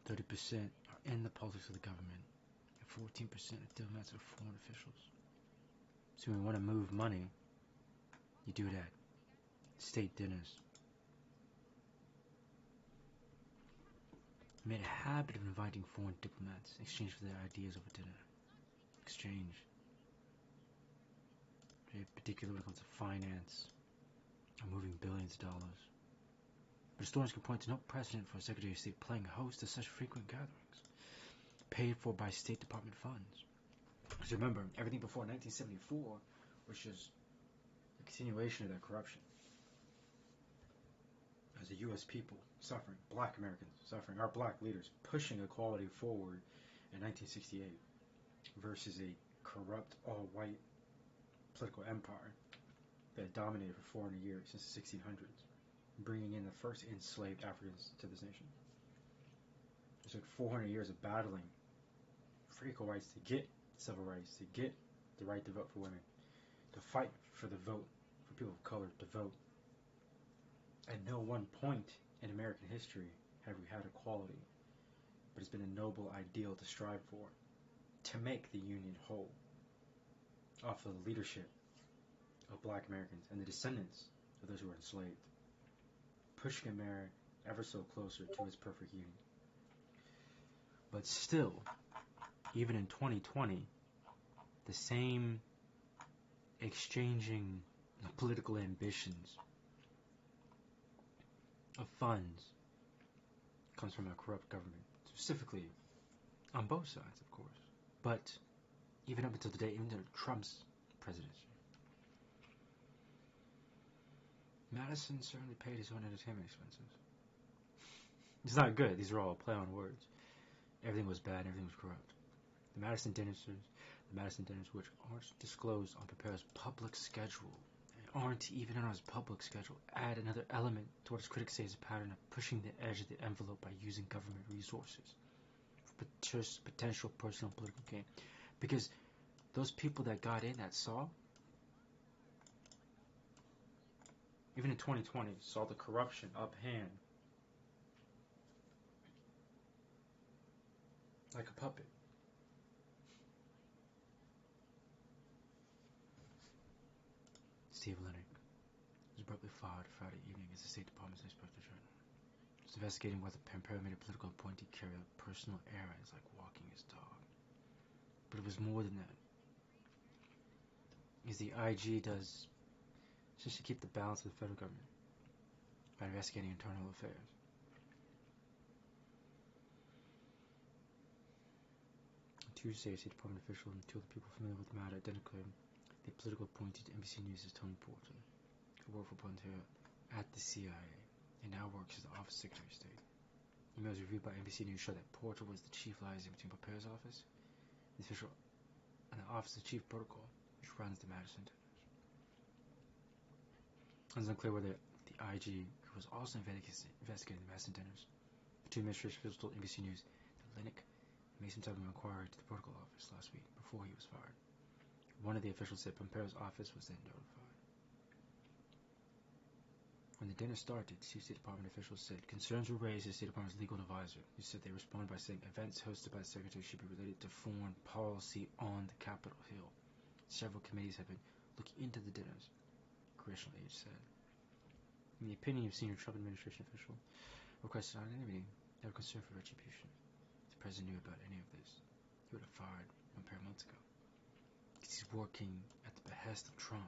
30% are in the politics of the government, and 14% of diplomats are foreign officials. So when you want to move money, you do that. State dinners. Made a habit of inviting foreign diplomats in exchange for their ideas over dinner. Exchange. Very particular when it comes to finance and moving billions of dollars. But historians can point to no precedent for a Secretary of State playing host to such frequent gatherings, paid for by State Department funds. Because remember, everything before 1974 was just a continuation of that corruption. As the U.S. people suffering, black Americans suffering, our black leaders pushing equality forward in 1968 versus a corrupt, all-white political empire that dominated for 400 years since the 1600s, bringing in the first enslaved Africans to this nation. It took 400 years of battling for equal rights to get civil rights, to get the right to vote for women, to fight for the vote for people of color to vote. At no one point in American history have we had equality, but it's been a noble ideal to strive for, to make the Union whole, off of the leadership of black Americans and the descendants of those who were enslaved, pushing America ever so closer to its perfect union. But still, even in 2020, the same exchanging of political ambitions of funds comes from a corrupt government, specifically on both sides, of course, but even up until today, even under Trump's presidency. Madison certainly paid his own entertainment expenses. It's not good. These are all a play on words. Everything was bad. Everything was corrupt. The Madison dinners, which aren't disclosed on Prepare's public schedule, and aren't even on his public schedule, add another element to what his critics say is a pattern of pushing the edge of the envelope by using government resources for potential personal political gain. Because those people that got in, that saw, even in 2020, saw the corruption up hand like a puppet. Steve Lennick was abruptly fired Friday evening as the State Department's Inspector General. He was investigating whether Pompeo made a political appointee carry out personal errands like walking his dog. But it was more than that. As the IG does, just to keep the balance of the federal government by investigating internal affairs. On Tuesday, a State Department official and two other people familiar with the matter declared the political appointee to NBC News is Tony Porter, who worked for Pompeo at the CIA and now works as the Office of Secretary of State. Emails reviewed by NBC News show that Porter was the chief liaison between Pompeo's office, the official, and the Office of Chief Protocol, which runs the Madison dinners. It's unclear whether the IG was also investigating the Mason dinners. The two administration officials told NBC News that Linick made some type of inquiry to the protocol office last week before he was fired. One of the officials said Pompeo's office was then notified. When the dinner started, two State Department officials said concerns were raised to the State Department's legal advisor, who said they responded by saying events hosted by the Secretary should be related to foreign policy on the Capitol Hill. Several committees have been looking into the dinners, Congressional Age said. In the opinion of senior Trump administration official, requested anonymity out of concern for retribution. If the president knew about any of this, he would have fired Pompeo months ago. Because he's working at the behest of Trump.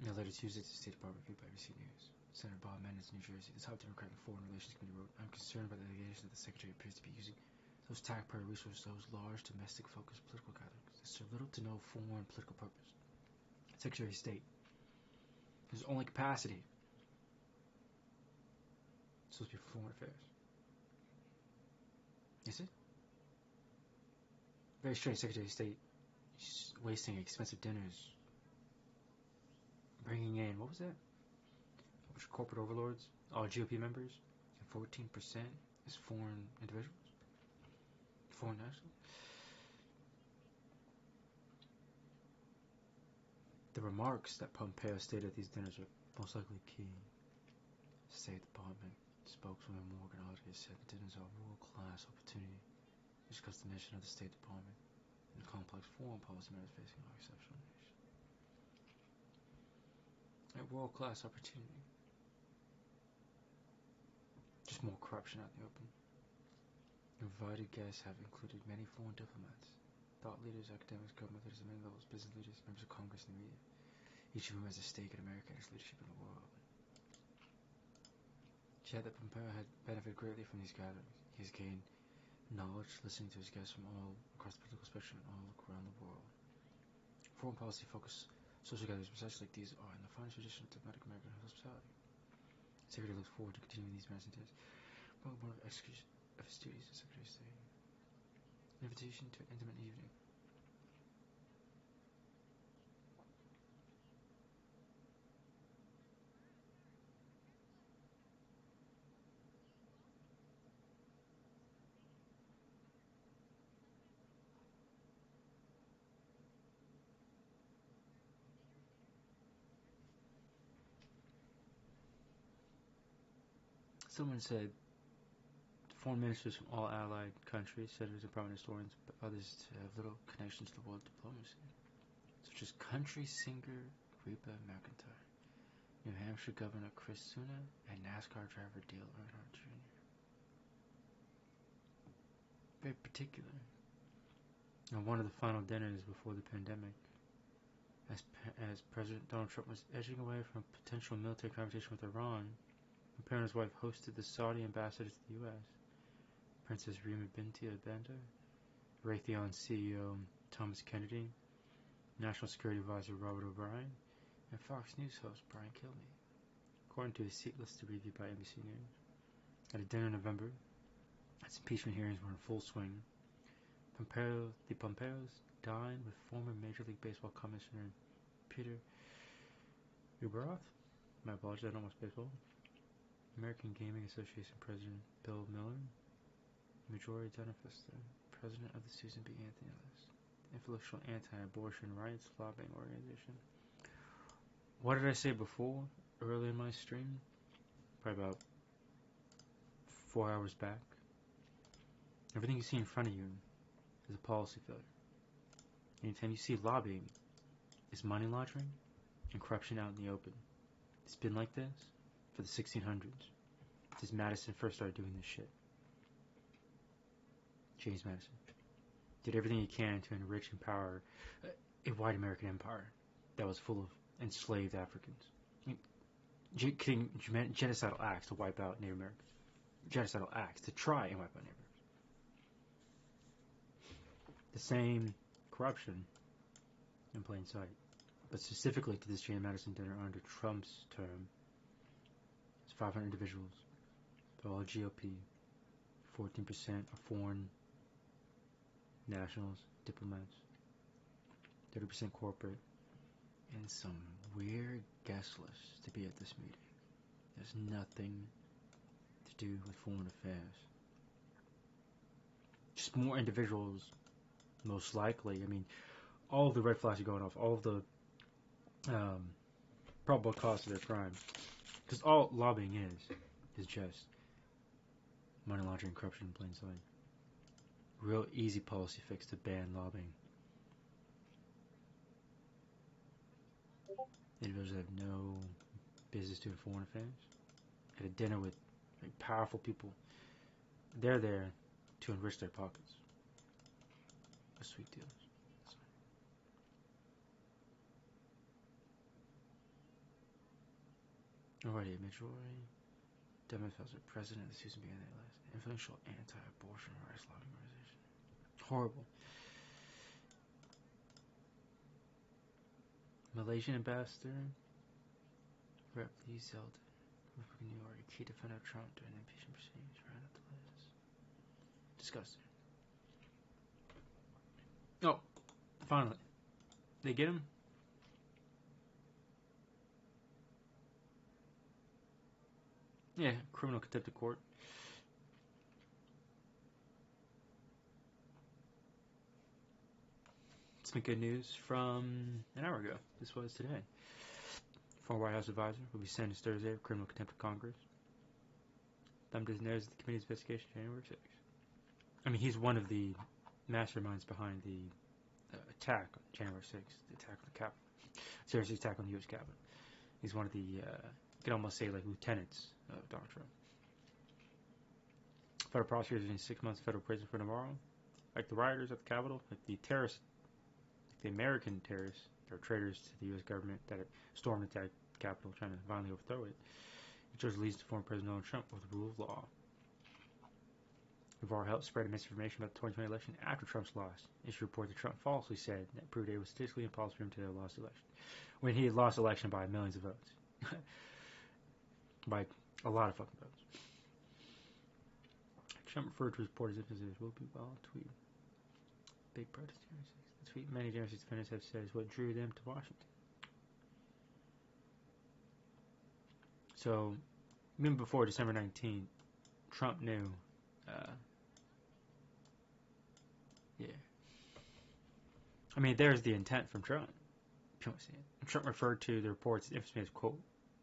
In a letter Tuesday to the State Department reviewed by ABC News, Senator Bob Menendez of New Jersey, the top Democratic Foreign Relations Committee wrote, I'm concerned about the allegation that the Secretary appears to be using those taxpayer resources, those large domestic-focused political gatherings, that serve little to no foreign political purpose. Secretary of State, his only capacity is supposed to be for foreign affairs. Is it? Very strange. Secretary of State wasting expensive dinners, bringing in, what was that? Corporate overlords, all GOP members, and 14% is foreign individuals, foreign nationals. The remarks that Pompeo stated at these dinners are most likely key. State Department spokeswoman Morgan Rodriguez said the dinners are a world-class opportunity to discuss the mission of the State Department and the complex foreign policy matters facing our exceptional nation. A world-class opportunity. Just more corruption out in the open. Invited guests have included many foreign diplomats, thought leaders, academics, government leaders at many levels, business leaders, members of Congress, and the media, each of whom has a stake in America and its leadership in the world. She said that Pompeo had benefited greatly from these gatherings. He has gained knowledge listening to his guests from all across the political spectrum and all around the world. Foreign policy focused social gatherings precisely like these are in the finest tradition of diplomatic American hospitality. The Secretary looks forward to continuing these matters and days. One of the execution of his duties as Secretary of State. An invitation to an intimate evening. Someone said foreign ministers from all allied countries, senators and prominent historians, but others have little connection to the world diplomacy, such as country singer Reba McEntire, New Hampshire Governor Chris Sununu, and NASCAR driver Dale Earnhardt Jr. Very particular. On one of the final dinners before the pandemic, as President Donald Trump was edging away from a potential military confrontation with Iran, Pompeo and his wife hosted the Saudi ambassador to the U.S., Princess Rima Binti Bandar, Raytheon CEO Thomas Kennedy, National Security Advisor Robert O'Brien, and Fox News host Brian Kilmeade, according to a seat list reviewed by NBC News. At a dinner in November, as impeachment hearings were in full swing, the Pompeos dined with former Major League Baseball Commissioner Peter Ueberroth. My apologies, I don't watch baseball. American Gaming Association President Bill Miller, Majority Donofista, President of the Susan B. Anthony List, the influential anti-abortion rights lobbying organization. What did I say before, early in my stream? Probably about 4 hours back. Everything you see in front of you is a policy failure. Anytime you see lobbying, it's money laundering and corruption out in the open. It's been like this for the 1600s, since Madison first started doing this shit. James Madison did everything he can to enrich and empower a white American empire that was full of enslaved Africans. Committing genocidal acts to wipe out Native Americans. Genocidal acts to try and wipe out Native Americans. The same corruption in plain sight. But specifically to this James Madison dinner under Trump's term, it's 500 individuals. They're all GOP. 14% are foreign nationals, diplomats. 30% corporate. and some weird guest list to be at this meeting. There's nothing to do with foreign affairs. Just more individuals, most likely. I mean, all of the red flags are going off. All of the probable cause of their crimes. Because all lobbying is just money laundering, corruption in plain sight. Real easy policy fix to ban lobbying. Individuals have no business doing foreign affairs. At a dinner with powerful people, they're there to enrich their pockets. A sweet deal. Alrighty, majority Democrats are president of the Susan B. last influential anti-abortion rights lobbying organization. Horrible. Malaysian ambassador Rep. Lee Zeldin, Republican New York, a key defender of Trump during the impeachment proceedings, ran up the list. Disgusting. Oh, finally. They get him? Yeah, criminal contempt of court. Some good news from an hour ago. This was today. Former White House advisor will be sentenced Thursday for criminal contempt of Congress. Thumbed his nose at the committee's investigation January 6th. I mean, he's one of the masterminds behind the attack on January 6th, the attack on the Capitol. Seriously, attack on the U.S. Capitol. He's one of the, you could almost say, like, lieutenants of Donald Trump. Federal prosecutors in 6 months of federal prison for Navarro. Like the rioters at the Capitol, like the terrorists, like the American terrorists, or traitors to the U.S. government that stormed the Capitol trying to violently overthrow it. It chose leads to former President Donald Trump with the rule of law. Navarro helped spread misinformation about the 2020 election after Trump's loss. Issue report that Trump falsely said that proved it was statistically impossible for him to have lost the election. When he had lost the election by millions of votes. By a lot of fucking votes. Trump referred to his report as if it will be well tweet. Big protest January 6th. The tweet many January 6th defendants have said is what drew them to Washington. So, even before December 19th, Trump knew, yeah. I mean, there's the intent from Trump. Trump referred to the reports as, quote,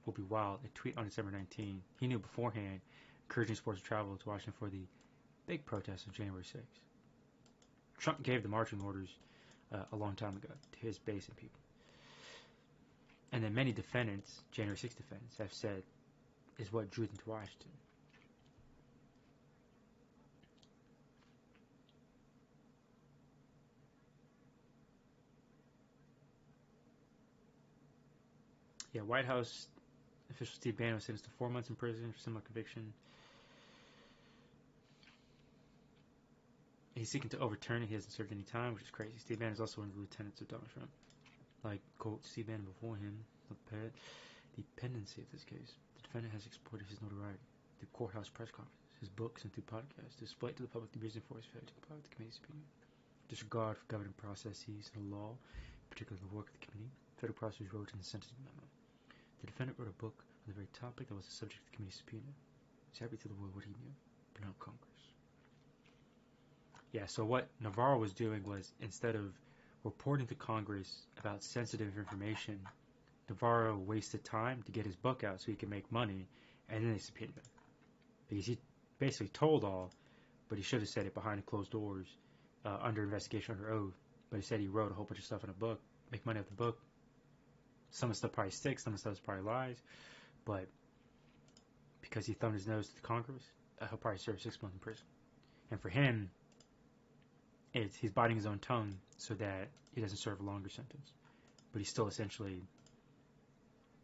will be wild. A tweet on December 19th. He knew beforehand, encouraging supporters to travel to Washington for the big protest on January 6th. Trump gave the marching orders a long time ago to his base and people. And then many defendants, January 6th defendants, have said is what drew them to Washington. Yeah, White House official Steve Bannon was sentenced to 4 months in prison for similar conviction. He's seeking to overturn it. He hasn't served any time, which is crazy. Steve Bannon is also one of the lieutenants of Donald Trump. Like, quote, Steve Bannon before him, the pendency of this case. The defendant has exploited his notoriety through courthouse press conferences, his books, and through podcasts to display to the public the reason for his failure to comply with the committee's subpoena. Disregard for governing processes and the law, particularly the work of the committee, federal prosecutors wrote in the sentencing memo. The defendant wrote a book on the very topic that was the subject of the committee's subpoena. He's happy to the world what he knew, but not Congress. Yeah, so what Navarro was doing was, instead of reporting to Congress about sensitive information, Navarro wasted time to get his book out so he could make money, and then they subpoenaed him. Because he basically told all, but he should have said it behind closed doors, under investigation, under oath. But he said he wrote a whole bunch of stuff in a book, make money off the book. Some of the stuff probably sticks, some of the stuff is probably lies, but because he thumbed his nose to the Congress, he'll probably serve 6 months in prison. And for him, he's biting his own tongue so that he doesn't serve a longer sentence. But he's still essentially,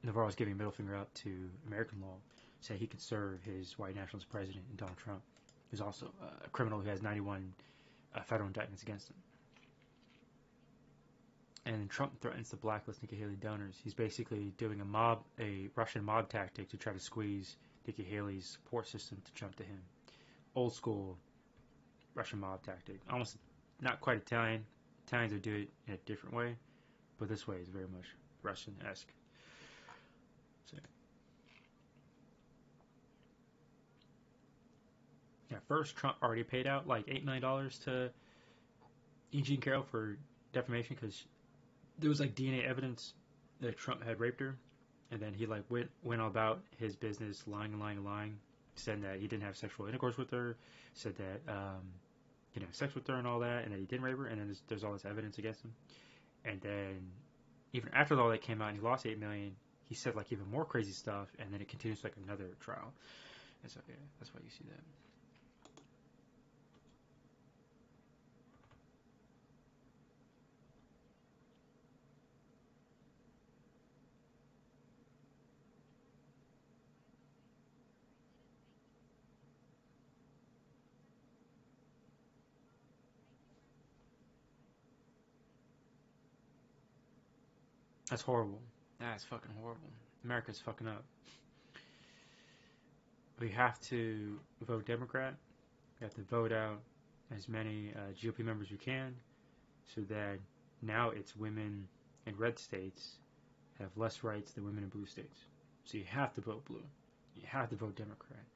Navarro's giving a middle finger up to American law, say he could serve his white nationalist president, and Donald Trump, who's also a criminal who has 91 federal indictments against him. And Trump threatens to blacklist Nikki Haley donors. He's basically doing a Russian mob tactic to try to squeeze Nikki Haley's support system to jump to him. Old school Russian mob tactic. Almost not quite Italian. Italians would do it in a different way, but this way is very much Russian-esque. So, yeah, first Trump already paid out like $8 million to E. Jean Carroll for defamation because there was like DNA evidence that Trump had raped her, and then he like went all about his business, lying, said that he didn't have sexual intercourse with her, said that he didn't have sex with her and all that, and that he didn't rape her, and then there's all this evidence against him. And then even after all that came out and he lost $8 million, he said like even more crazy stuff, and then it continues like another trial. And so yeah, that's why you see that. That's horrible. That's fucking horrible. America's fucking up. We have to vote Democrat. We have to vote out as many GOP members as we can so that now it's women in red states have less rights than women in blue states. So you have to vote blue. You have to vote Democrat.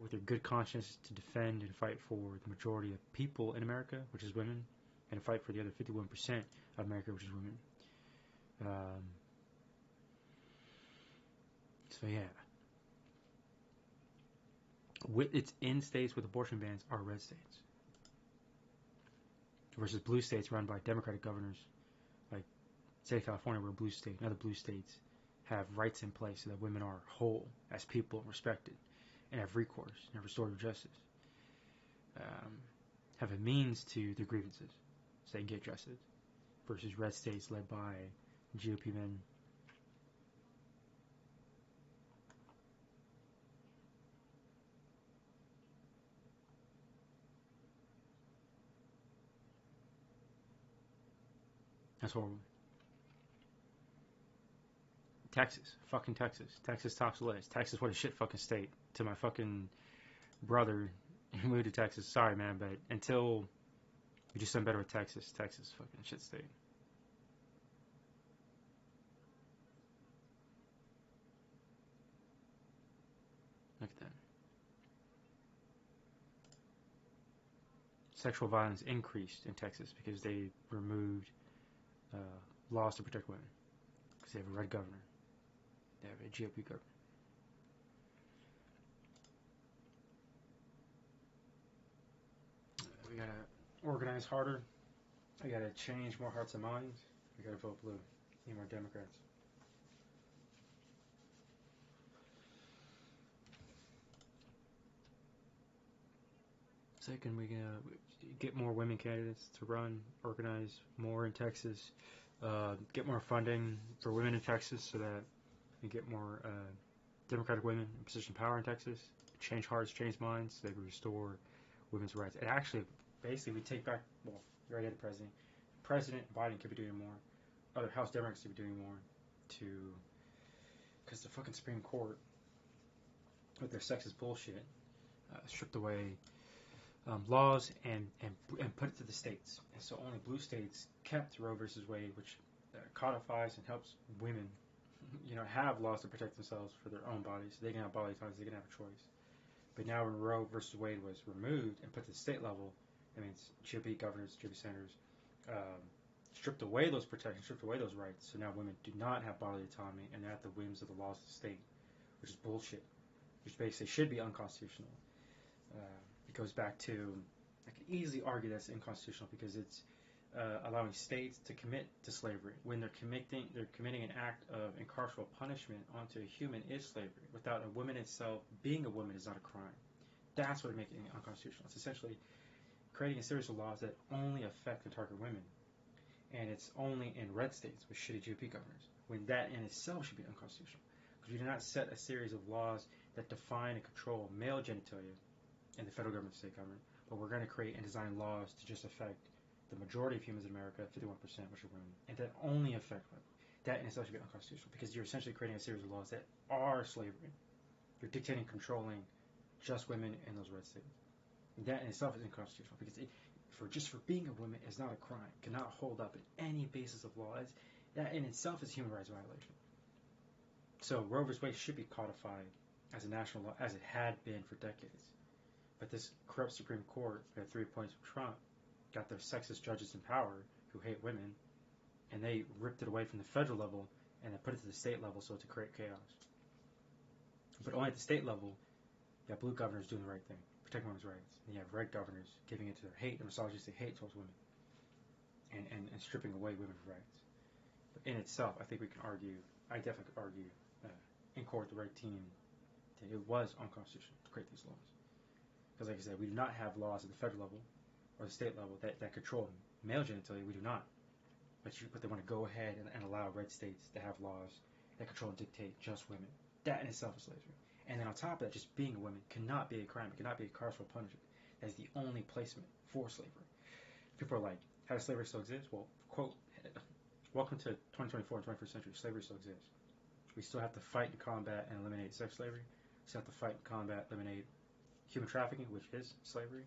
With a good conscience to defend and fight for the majority of people in America, which is women, and fight for the other 51% of America, which is women. So yeah. It's in states with abortion bans are red states versus blue states run by Democratic governors, like state of California, where blue state and other blue states have rights in place so that women are whole as people and respected and have recourse and have restorative justice, have a means to their grievances so they can get justice, versus red states led by GOP men. That's horrible. Texas. Fucking Texas. Texas tops the list. Texas, what a shit fucking state. To my fucking brother who moved to Texas. Sorry, man, but until we do something better with Texas, Texas fucking shit state. Look at that. Sexual violence increased in Texas because they removed laws to protect women. Because they have a red governor. They have a GOP governor. We gotta organize harder. We gotta change more hearts and minds. We gotta vote blue. Need more Democrats. Second, we gotta get more women candidates to run, organize more in Texas, get more funding for women in Texas so that we get more Democratic women in position of power in Texas, change hearts, change minds, so they can restore women's rights. And actually, basically, we take back, well, you already had the president. President Biden could be doing more. Other House Democrats could be doing more because the fucking Supreme Court, with their sexist bullshit, stripped away laws and put it to the states. And so only blue states kept Roe versus Wade, which codifies and helps women, have laws to protect themselves for their own bodies. So they can have bodily autonomy, they can have a choice. But now when Roe versus Wade was removed and put to the state level, that means GOP governors, GOP senators stripped away those protections, stripped away those rights. So now women do not have bodily autonomy and they're at the whims of the laws of the state, which is bullshit. Which basically should be unconstitutional. It goes back to, I can easily argue that's unconstitutional because it's allowing states to commit to slavery when they're committing an act of incarceral punishment onto a human is slavery. Without a woman itself being a woman is not a crime. That's what makes it unconstitutional. It's essentially creating a series of laws that only affect and target women, and it's only in red states with shitty GOP governors. When that in itself should be unconstitutional, because we do not set a series of laws that define and control male genitalia in the federal government, state government, but we're going to create and design laws to just affect the majority of humans in America, 51%, which are women, and that only affect women. That in itself should be unconstitutional because you're essentially creating a series of laws that are slavery. You're dictating, controlling just women in those red states. That in itself is unconstitutional because for being a woman is not a crime. It cannot hold up in any basis of law. That in itself is a human rights violation. So Roe v. Wade should be codified as a national law, as it had been for decades. But this corrupt Supreme Court, at 3 points from Trump, got their sexist judges in power who hate women, and they ripped it away from the federal level and they put it to the state level so to create chaos. But only at the state level, you have blue governors doing the right thing, protecting women's rights, and you have red governors giving into their hate, their misogynistic hate towards women, and stripping away women's rights. But in itself, I think we can argue, I definitely could argue, in court, the red team, that it was unconstitutional to create these laws. Because like I said, we do not have laws at the federal level or the state level that control male genitalia. We do not. But they want to go ahead and allow red states to have laws that control and dictate just women. That in itself is slavery. And then on top of that, just being a woman cannot be a crime. It cannot be a carceral punishment. That is the only placement for slavery. People are like, how does slavery still exist? Well, quote, welcome to 2024 and 21st century. Slavery still exists. We still have to fight and combat and eliminate sex slavery. We still have to fight and combat, eliminate human trafficking, which is slavery.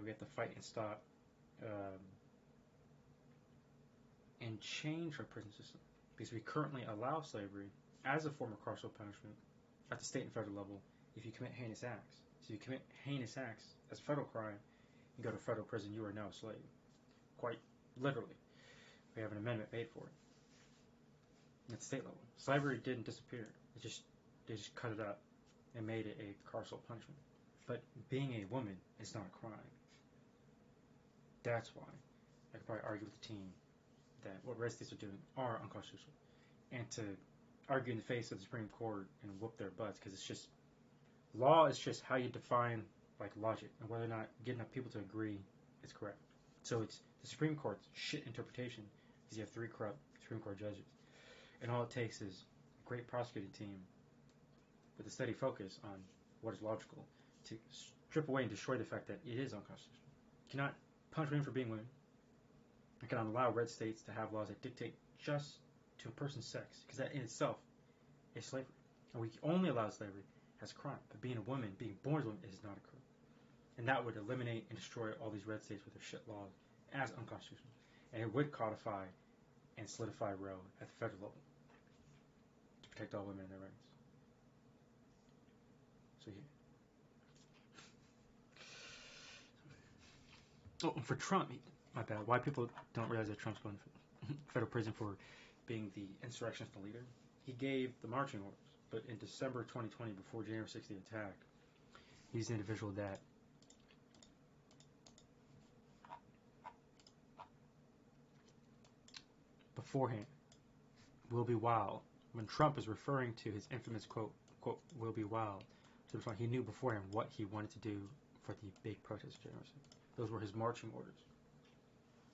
We have to fight and stop and change our prison system, because we currently allow slavery as a form of carceral punishment at the state and federal level if you commit heinous acts. So if you commit heinous acts as a federal crime, you go to federal prison, you are now a slave. Quite literally. We have an amendment made for it at the state level. Slavery didn't disappear. They just cut it up and made it a carceral punishment. But being a woman is not a crime. That's why I could probably argue with the team that what red states are doing are unconstitutional. And to argue in the face of the Supreme Court and whoop their butts, because it's just, law is just how you define like logic and whether or not getting enough people to agree is correct. So it's the Supreme Court's shit interpretation, because you have 3 corrupt Supreme Court judges. And all it takes is a great prosecuting team with a steady focus on what is logical to strip away and destroy the fact that it is unconstitutional. You cannot punish women for being women. You cannot allow red states to have laws that dictate just to a person's sex, because that in itself is slavery. And we only allow slavery as a crime. But being a woman, being born as a woman, is not a crime. And that would eliminate and destroy all these red states with their shit laws as unconstitutional. And it would codify and solidify Roe at the federal level to protect all women and their rights. So yeah. Oh, and for Trump, my bad. Why people don't realize that Trump's going to federal prison for being the insurrectionist leader? He gave the marching orders, but in December 2020, before January 6th attack, he's the individual that beforehand will be wild. When Trump is referring to his infamous quote will be wild, he knew beforehand what he wanted to do for the big protest of January 6th. Those were his marching orders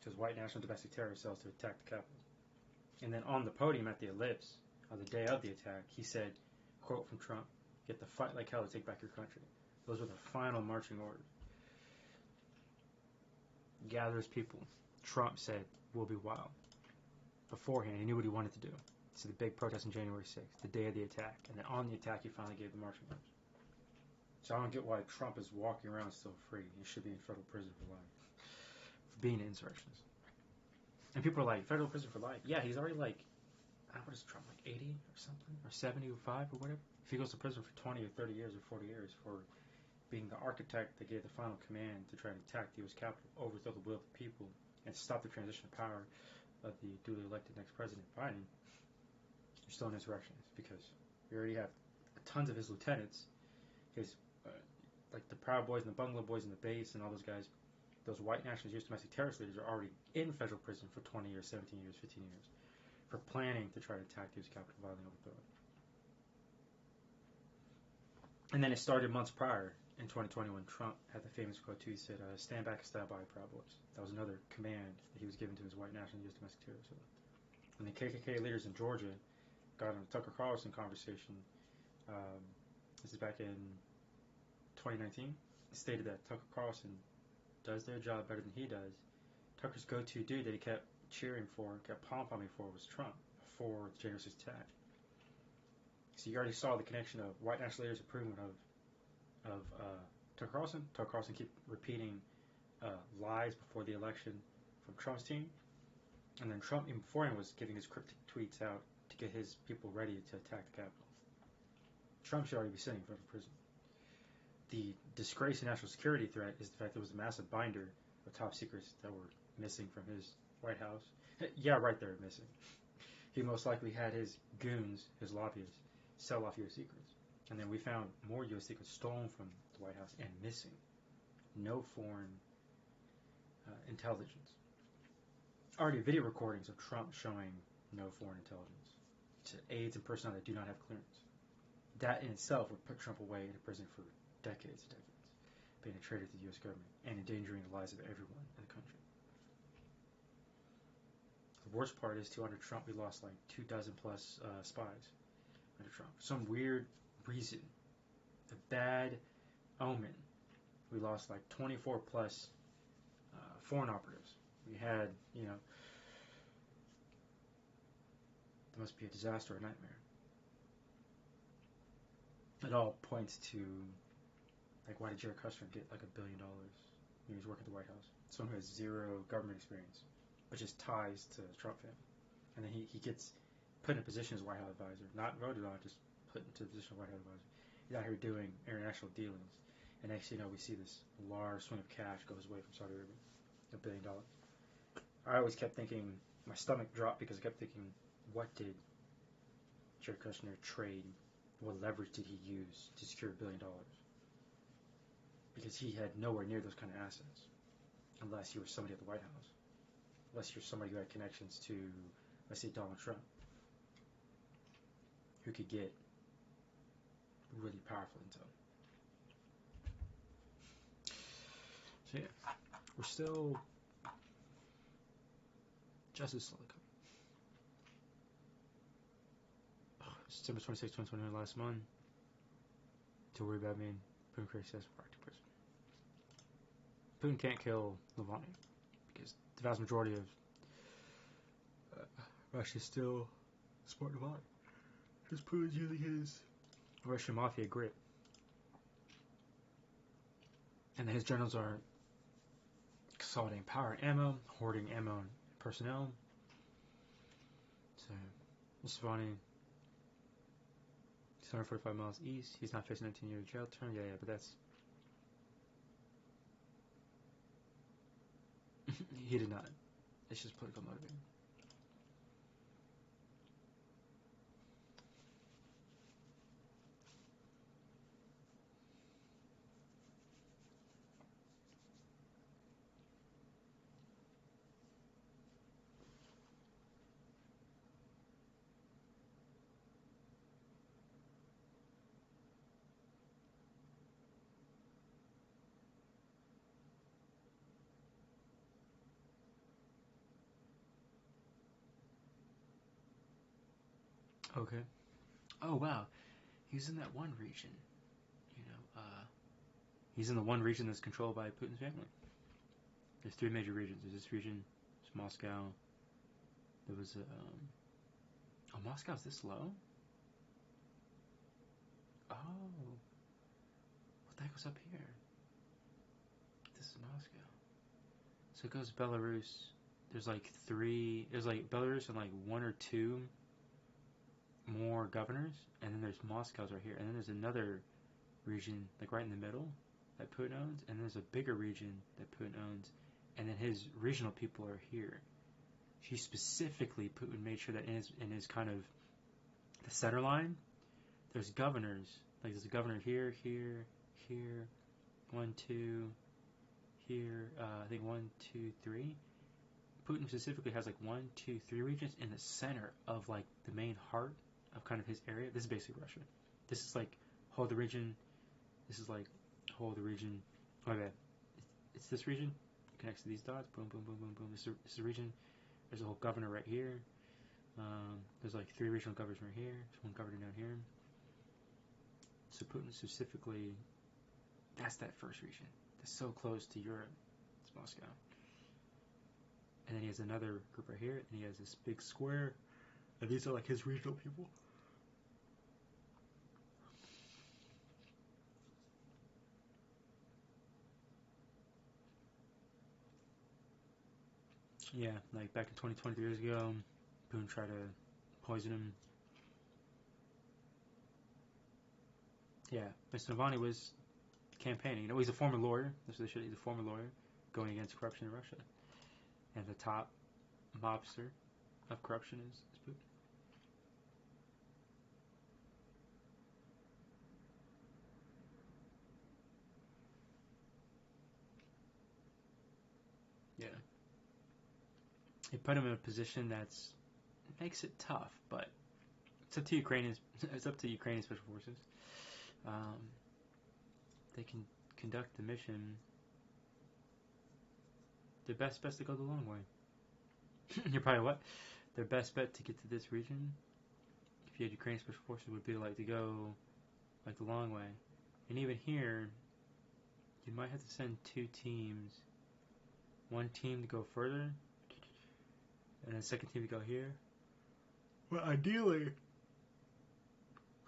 to his white national domestic terrorist cells to attack the Capitol. And then on the podium at the Ellipse, on the day of the attack, he said, quote from Trump, "You have to fight like hell to take back your country." Those were the final marching orders. Gather his people. Trump said, "We'll be wild." Beforehand, he knew what he wanted to do. So the big protest on January 6th, the day of the attack. And then on the attack, he finally gave the marching orders. So I don't get why Trump is walking around still free. He should be in federal prison for life. For being an insurrectionist. And people are like, federal prison for life? Yeah, he's already like, what is Trump, like 80 or something? Or 75 or whatever? If he goes to prison for 20 or 30 years or 40 years for being the architect that gave the final command to try to attack the U.S. Capitol, overthrow the will of the people, and stop the transition of power of the duly elected next president, Biden, you're still an insurrectionist, because we already have tons of his lieutenants, his like the Proud Boys and the Bungalow Boys and the Base and all those guys, those white nationalist U.S. domestic terrorist leaders are already in federal prison for 20 years, 17 years, 15 years for planning to try to attack the U.S. Capitol, violently overthrow it. And then it started months prior in 2020 when Trump had the famous quote too. He said, "Stand back and stand by, Proud Boys." That was another command that he was given to his white national U.S. domestic terrorists. When the KKK leaders in Georgia got on a Tucker Carlson conversation, this is back in 2019, stated that Tucker Carlson does their job better than he does. Tucker's go-to dude that he kept cheering for, kept pom-pomming for, was Trump before the January 6th attack. So you already saw the connection of white national leaders approving of Tucker Carlson. Tucker Carlson keep repeating lies before the election from Trump's team. And then Trump, even beforehand, was giving his cryptic tweets out to get his people ready to attack the Capitol. Trump should already be sitting in federal prison. The disgrace and national security threat is the fact there was a massive binder of top secrets that were missing from his White House. Yeah, right there, missing. He most likely had his goons, his lobbyists, sell off U.S. secrets. And then we found more U.S. secrets stolen from the White House and missing. No foreign intelligence. Already video recordings of Trump showing no foreign intelligence to aides and personnel that do not have clearance. That in itself would put Trump away in prison for decades and decades, being a traitor to the U.S. government and endangering the lives of everyone in the country. The worst part is, too, under Trump, we lost like 24 plus spies under Trump. For some weird reason, a bad omen, we lost like 24 plus foreign operatives. We had, there must be a disaster or a nightmare. It all points to, like, why did Jared Kushner get like $1 billion when he was working at the White House? Someone who has zero government experience, but just ties to the Trump family. And then he gets put in a position as White House advisor, not voted on, just put into the position of White House advisor. He's out here doing international dealings. And next thing you know, we see this large swing of cash goes away from Saudi Arabia, $1 billion. I always kept thinking, my stomach dropped because I kept thinking, what did Jared Kushner trade? What leverage did he use to secure $1 billion? Because he had nowhere near those kind of assets, unless you were somebody at the White House, unless you're somebody who had connections to, let's say, Donald Trump, who could get really powerful intel. So yeah, we're still justice slowly coming. September 26, 2021, last month. Don't worry about me. Putin creates says for active prison. Putin can't kill Navalny because the vast majority of Russia is still support Navalny. Because Putin's using his Russian mafia grip. And his generals are consolidating power and ammo, hoarding ammo and personnel. So, Mr. Navalny, 145 miles east. He's not facing 19-year jail term. Yeah, but that's... he did not. It's just political motivating. Okay. Oh, wow. He's in that one region. He's in the one region that's controlled by Putin's family. There's 3 major regions. There's this region. There's Moscow. There was oh, Moscow's this low? Oh. What the heck was up here? This is Moscow. So it goes Belarus. There's like 3... There's like Belarus and like 1 or 2 more governors. And then there's Moscow's right here. And then there's another region like right in the middle that Putin owns. And then there's a bigger region that Putin owns. And then his regional people are here. He specifically, Putin made sure that in his kind of the center line, there's governors. Like there's a governor here, here, here, 1, 2, here. I think 1, 2, 3. Putin specifically has like 1, 2, 3 regions in the center of like the main heart of kind of his area. This is basically Russia. This is like hold the region. This is like hold the region. Okay, it's this region. Connects to these dots. Boom, boom, boom, boom, boom. This is the region. There's a whole governor right here. There's like 3 regional governors right here. There's 1 governor down here. So Putin specifically, that's that first region. That's so close to Europe. It's Moscow. And then he has another group right here. And he has this big square. And these are like his regional people. Yeah, like back in 23 years ago, Putin tried to poison him. Yeah, Mr. Navalny was campaigning. You know, he's a former lawyer. That's what they should. He's a former lawyer going against corruption in Russia. And the top mobster of corruption is Putin. Yeah. He put him in a position that's makes it tough, but it's up to Ukrainians. It's up to Ukrainian special forces. They can conduct the mission. Their best bet to go the long way. You're probably what? Their best bet to get to this region, if you had Ukrainian special forces, would be like to go like the long way. And even here, you might have to send 2 teams. One team to go further, and then the second team to go here. Well, ideally,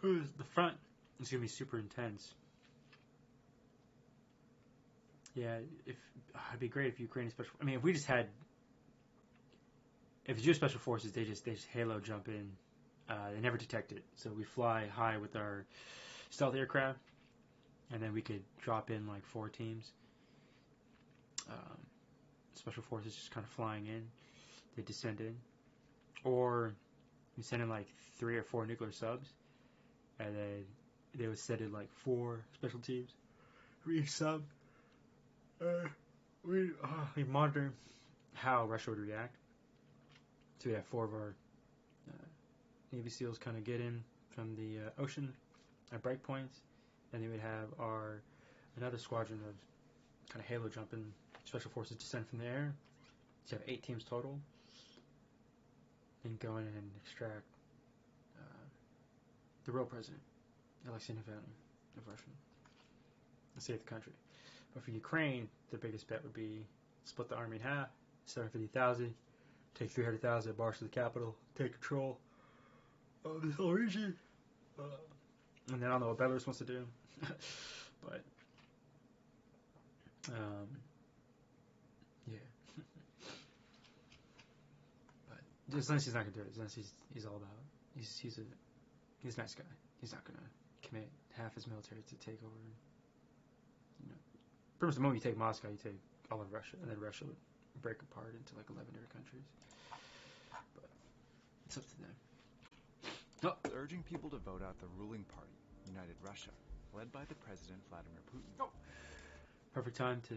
the front is going to be super intense. Yeah, it'd be great if Ukrainian special. I mean, if we just had, if the U.S. special forces, they just halo jump in. They never detect it, so we fly high with our stealth aircraft, and then we could drop in like 4 teams. Special forces just kind of flying in. They descend in, or we send in like 3 or 4 nuclear subs, and then they would send in like 4 special teams for each sub. We monitor how Russia would react. So we have 4 of our Navy SEALs kind of get in from the ocean at break points, and then we'd have another squadron of kind of halo jumping special forces descend from the air. So you have 8 teams total, and go in and extract the real president, Alexei Navalny of Russia, and save the country. But for Ukraine, the biggest bet would be split the army in half, 750,000, take 300,000, march to the capital, take control of this whole region. And then I don't know what Belarus wants to do, but yeah. But Zelensky's not gonna do it. He's all about. He's a nice guy. He's not gonna commit half his military to take over. You know, pretty much the moment you take Moscow, you take all of Russia, and then Russia would break apart into like 11 different countries. But it's up to them. Urging people to vote out the ruling party, United Russia, led by the President Vladimir Putin. Perfect time to